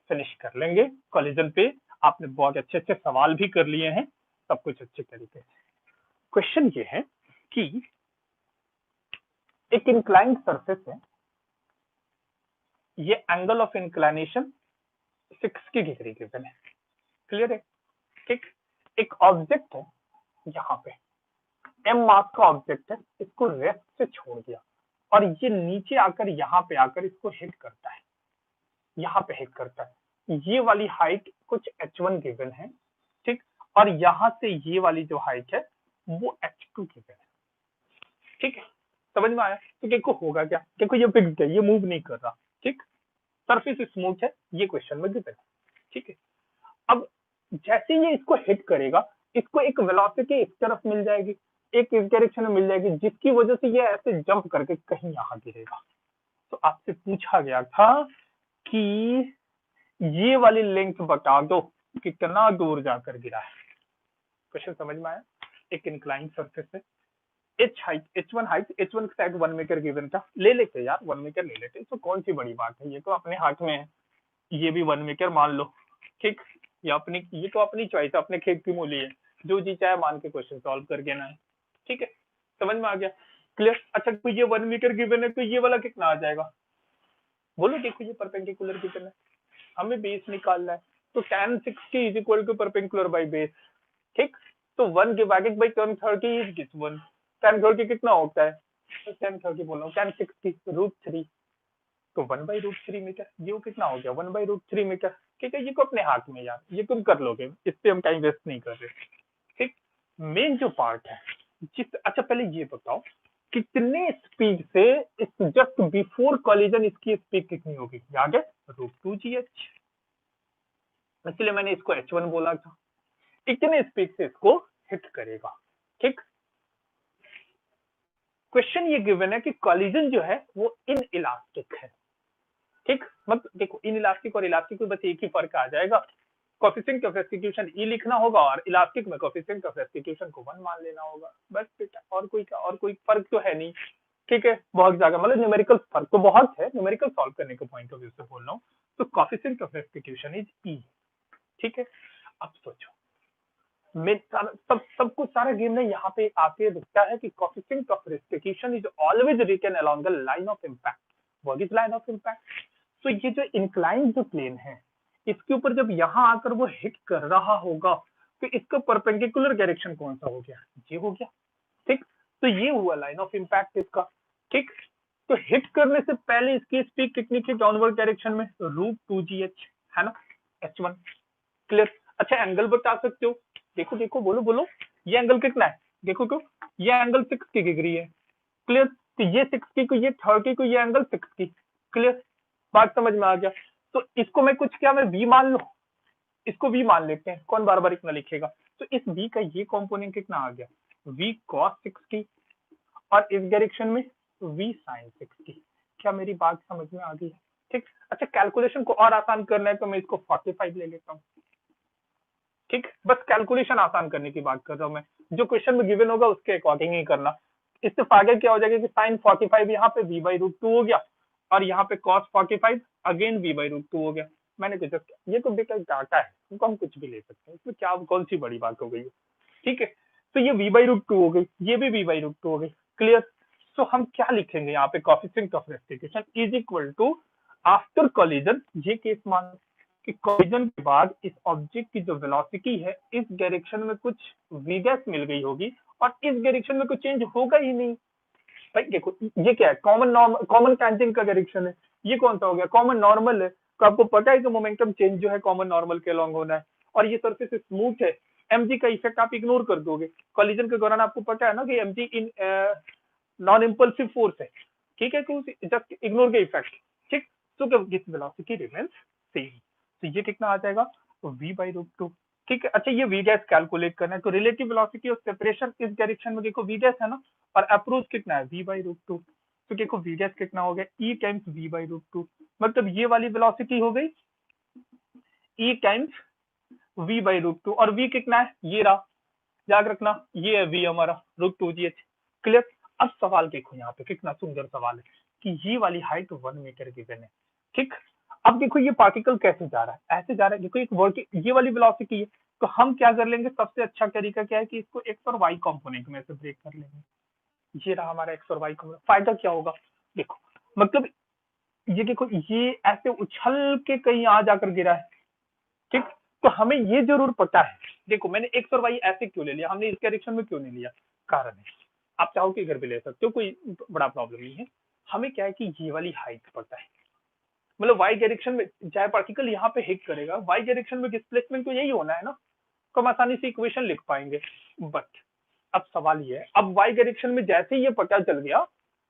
फिनिश कर लेंगे। कोलिजन पे आपने बहुत अच्छे अच्छे सवाल भी कर लिए हैं, सब कुछ अच्छे तरीके से। क्वेश्चन ये है कि एक इंक्लाइंड सरफेस है, ये angle of inclination 60 degree given है, क्लियर है, ठीक। एक ऑब्जेक्ट है यहाँ पे, m मास का ऑब्जेक्ट है, इसको रेस्ट से छोड़ दिया और ये नीचे आकर यहाँ पे आकर इसको हिट करता है, यहाँ पे हिट करता है। ये वाली हाइट कुछ h1 गिवन है, ठीक, और यहाँ से ये वाली जो हाइट है वो h2 गिवन है, ठीक है, समझ में आया। तो देखो होगा क्या, देखो ये फिक्स्ड है, ये मूव नहीं कर रहा, ठीक, सरफेस स्मूथ है, ये क्वेश्चन में गिवन है, ठीक है। अब जैसे ये इसको हिट करेगा, इसको एक वेलोसिटी इस तरफ मिल जाएगी, एक इस डायरेक्शन में मिल जाएगी, जिसकी वजह से ये ऐसे जंप करके कहीं यहाँ गिरेगा। तो आपसे पूछा गया था कि ये वाली लेंथ बता दो कितना दूर जाकर गिरा है। क्वेश्चन समझ में आया। एक इंक्लाइन सरफेस है, H height, h1 height, h1 शायद 1 मीटर गिवन था, ले लेते यार 1 मीटर ले लेते, तो कौन सी बड़ी बात है, ये तो अपने हाथ में है, ये भी 1 मीटर मान लो, ठीक। ये अपनी, ये तो अपनी चॉइस है, अपने खेत की मूली है, जो जी चाहे मान के क्वेश्चन सॉल्व कर देना है, ठीक है, समझ में आ गया, क्लियर। अच्छा तो ये 1 मीटर गिवन है, तो ये वाला कितना आ जाएगा बोलो। देखो ये परपेंडिकुलर गिवन है, हमें बेस निकालना है, तो tan 60 is equal to perpendicular by base, ठीक। तो 1 divided by tan 30 is this one, tan 30 कितना होता है, तो tan 30 बोल रहा हूँ, tan 60 √3, तो 1/√3 मीटर, ये कितना हो गया 1/√3 मीटर, ठीक है। ये को अपने हाथ में यार, ये तुम कर लोगे, इस पे हम टाइम वेस्ट नहीं कर रहे, ठीक। मेन जो पार्ट है जिस, अच्छा पहले ये बताओ कितने स्पीड से इस जस्ट बिफोर कॉलिजन इसकी स्पीड कितनी होगी, याद है √2gh, इसलिए मैंने इसको h1 बोला था। इतने स्पीड से इसको हिट करेगा, ठीक। क्वेश्चन ये गिवन है कि कॉलिजन जो है वो इन इलास्टिक है, ठीक। मतलब देखो इन इलास्टिक और इलास्टिक में बस एक ही फर्क आ जाएगा, कोएफिशिएंट ऑफ रेस्टिट्यूशन ई लिखना होगा और इलास्टिक में कोएफिशिएंट ऑफ रेस्टिट्यूशन को 1 मान लेना होगा, बस बेटा, और कोई फर्क तो है नहीं, ठीक है। बहुत ज्यादा मतलब न्यूमेरिकल फर्क तो बहुत है, न्यूमेरिकल सॉल्व करने के पॉइंट ऑफ व्यू से बोल रहा हूँ, तो कोएफिशिएंट ऑफ रेस्टिट्यूशन इज ई, ठीक है। अब सोचो मैं सब कुछ सारा गेम में यहाँ पे आके दिखता है कि coefficient of restitution is always written along the line of impact. What is line of impact, तो ये जो इंक्लाइन जो प्लेन है इसके ऊपर जब यहाँ आकर वो हिट कर रहा होगा तो इसका परपेंडिकुलर डायरेक्शन कौन सा हो गया, ये हो गया, ठीक। तो ये हुआ लाइन ऑफ इंपैक्ट इसका, ठीक। तो हिट करने से पहले इसकी स्पीड कितनी थी डाउनवर्ड डायरेक्शन में, √2gh है ना, h1, क्लियर। अच्छा एंगल बता सकते हो, देखो देखो बोलो बोलो, ये एंगल कितना है, देखो तो ये एंगल 60 डिग्री है, क्लियर। तो ये 60 को, ये 30 को, ये एंगल 60, क्लियर, बात समझ में आ गया। तो इसको मैं कुछ क्या, मैं v मान लो, इसको v मान लेते हैं, कौन बार बार इतना लिखेगा। तो इस v का ये कंपोनेंट कितना आ गया, v cos 60 और इस डायरेक्शन में v sin 60। क्या मेरी बात समझ में आ गई है, ठीक। अच्छा कैलकुलेशन को और आसान करना है तो मैं इसको 45 ले लेता हूँ, ठीक। बस कैलकुलेशन आसान करने की बात कर रहा हूँ मैं, जो क्वेश्चन में गिवन होगा उसके अकॉर्डिंग ही करना। इससे फायदा क्या हो जाएगा कि sin 45 यहाँ पे v/√2 हो गया और यहाँ पे cos 45 अगेन v/√2 हो गया। मैंने तो जस्ट, ये तो बेटा डाटा है, इनको हम कुछ भी ले सकते हैं, इसमें क्या कौन सी बड़ी बात हो गई है, ठीक है। तो ये v/√2 हो गई, ये भी v/√2 हो गई, क्लियर। तो हम क्या लिखेंगे यहाँ पे, coefficient of restitution is equal to after collision, ये केस मान, कि कोलिजन के बाद इस ऑब्जेक्ट की जो वेलोसिटी है इस डायरेक्शन में कुछ v गैस मिल गई होगी और इस डायरेक्शन में कुछ चेंज होगा ही नहीं। भाई देखो ये क्या है, कॉमन टेंजेंट का डायरेक्शन है, ये कौन सा हो गया, कॉमन नॉर्मल है। तो आपको पता है कि मोमेंटम चेंज जो है कॉमन नॉर्मल के अलॉन्ग होना है, और ये सरफेस स्मूथ है, mg का इफेक्ट आप इग्नोर कर दोगे। कॉलिजन के दौरान आपको पता है ना कि mg in non impulsive force है, ठीक है, तो जस्ट इग्नोर के इफेक्ट, ठीक। तो दिस वेलोसिटी रिमेंस सेम, तो ये कितना आ जाएगा, तो v/√2, ठीक है। अच्छा ये v गैस कैलकुलेट करना है, तो रिलेटिव वेलोसिटी ऑफ सेपरेशन इस डायरेक्शन में देखो v गैस है ना, और अप्रोच कितना है v/√2, तो देखो v गैस कितना हो गया e टाइम्स v/√2, मतलब ये वाली वेलोसिटी हो गई e टाइम्स v/√2, और v कितना है, ये रहा, याद रखना ये है v हमारा √2gh, क्लियर। अब सवाल देखो यहाँ पे कितना सुंदर सवाल है कि ये वाली हाइट 1 मीटर गिवन है, ठीक। अब देखो ये पार्टिकल कैसे जा रहा है, ऐसे जा रहा है, देखो एक वर्किंग ये वाली वेलोसिटी है, तो हम क्या कर लेंगे, सबसे अच्छा तरीका क्या है कि इसको एक्स और वाई कंपोनेंट में से ब्रेक कर लेंगे। ये रहा हमारा एक्स और वाई कंपोनेंट, फायदा क्या होगा, देखो मतलब ये देखो ये ऐसे उछल के कहीं आ जाकर गिरा है, ठीक। तो हमें ये जरूर पता है, देखो मैंने एक्स और वाई ऐसे क्यों ले लिया, हमने इस डायरेक्शन में क्यों नहीं लिया, कारण है, आप चाहो कि इधर भी ले सकते हो, कोई बड़ा प्रॉब्लम नहीं है। हमें क्या है कि ये वाली हाइट पता है, मतलब वाई डायरेक्शन में चाहे पार्टिकल यहाँ पे हिट करेगा, वाई डायरेक्शन में डिस्प्लेसमेंट तो यही होना है ना, तो हम आसानी से इक्वेशन लिख पाएंगे। बट अब सवाल ये है, अब वाई डायरेक्शन में जैसे ही ये पता चल गया,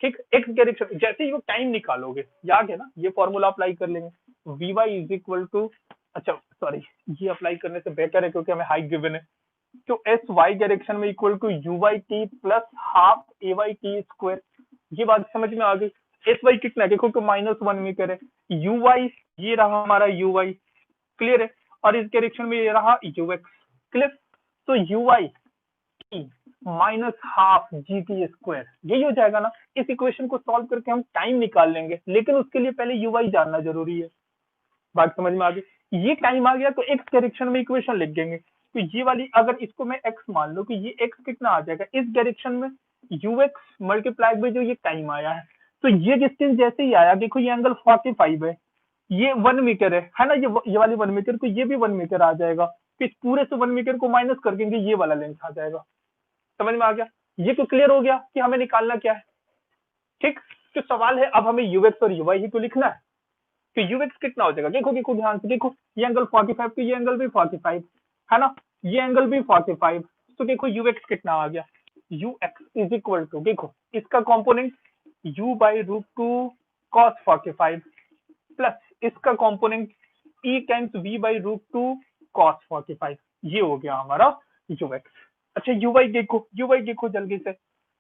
ठीक, एक्स डायरेक्शन जैसे ही वो टाइम निकालोगे, याद है ना, ये फॉर्मूला अप्लाई कर लेंगे, v y is equal to, अच्छा सॉरी ये अप्लाई करने से बेटर है क्योंकि हमें हाइट गिवन है, तो एस वाई डायरेक्शन में equal to u y t plus half a y t square, ये बात समझ में आ गई। एस वाई कितना है, देखो कि -1 मीटर है, यू वाई ये रहा हमारा यू वाई, क्लियर है, और इस डायरेक्शन में ये रहा यू एक्स, क्लियर। तो u y minus half g t square, यही हो जाएगा ना। इस इक्वेशन को सॉल्व करके हम टाइम निकाल लेंगे, लेकिन उसके लिए पहले यू वाई जानना जरूरी है, बात समझ में आ गई। ये टाइम आ गया तो एक्स डायरेक्शन में इक्वेशन लिख देंगे, तो ये वाली अगर इसको मैं एक्स मान लो कि ये एक्स कितना आ जाएगा इस डायरेक्शन में, यू एक्स मल्टीप्लाई बाई जो ये टाइम आया है, तो ये डिस्टेंस जैसे ही आया, देखो ये एंगल 45 है, ये 1 मीटर है ना, ये वाली 1 मीटर, तो ये भी 1 मीटर आ जाएगा, तो इस पूरे से 1 मीटर को माइनस कर देंगे, ये वाला लेंथ आ जाएगा। समझ में आ गया, ये तो क्लियर हो गया कि हमें निकालना क्या है, ठीक। तो सवाल है अब हमें यूएक्स और यूवाई ही तो लिखना है, तो यूएक्स कितना हो जाएगा, देखो देखो ध्यान से देखो, ये एंगल 45, तो ये एंगल भी 45 है ना, ये एंगल भी 45, तो देखो यूएक्स कितना आ गया, यूएक्स इज इक्वल टू, देखो इसका कंपोनेंट u/√2 cos 45 प्लस इसका component e times v/√2 cos 45, ये हो गया हमारा यूएक्स। अच्छा यूवाई देखो जल्दी से,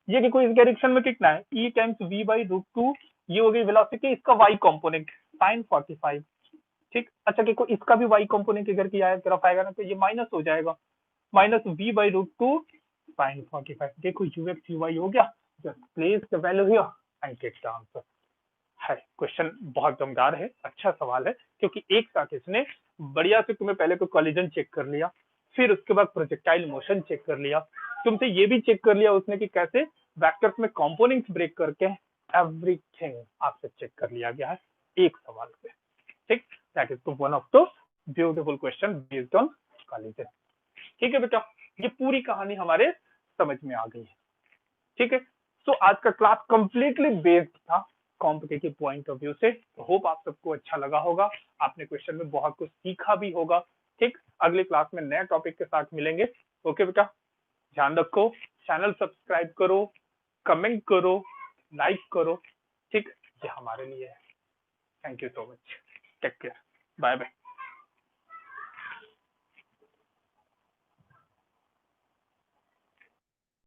ये देखो इस डायरेक्शन में कितना है, e टाइम्स v/√2, ये हो गई वेलोसिटी, इसका y कंपोनेंट sin 45, ठीक। अच्छा देखो इसका भी y कंपोनेंट इधर की आया तरफ आएगा ना, तो ये माइनस हो जाएगा, माइनस v/√2 sin 45, देखो यूएक्स यूवाई हो गया, just place the value here and get the answer. है क्वेश्चन बहुत दमदार है, अच्छा सवाल है, क्योंकि एक साथ इसने बढ़िया से तुम्हें पहले तो कॉलिजन चेक कर लिया, फिर उसके बाद प्रोजेक्टाइल मोशन चेक कर लिया, तुमसे ये भी चेक कर लिया उसने कि कैसे वेक्टर्स में कंपोनेंट्स ब्रेक करके एवरीथिंग आपसे चेक कर लिया गया है एक सवाल पे, ठीक। That is one of the beautiful question based on collision, ठीक है बेटा, ये पूरी कहानी हमारे समझ में आ गई है, ठीक है। सो आज का क्लास कंप्लीटली बेस्ड था कॉम्पिटिटिव पॉइंट ऑफ व्यू से, होप आप सबको अच्छा लगा होगा, आपने क्वेश्चन में बहुत कुछ सीखा भी होगा, ठीक। अगले क्लास में नए टॉपिक के साथ मिलेंगे, ओके बेटा, ध्यान रखो, चैनल सब्सक्राइब करो, कमेंट करो, लाइक करो, ठीक, ये हमारे लिए है। Thank you so much, take care, bye bye.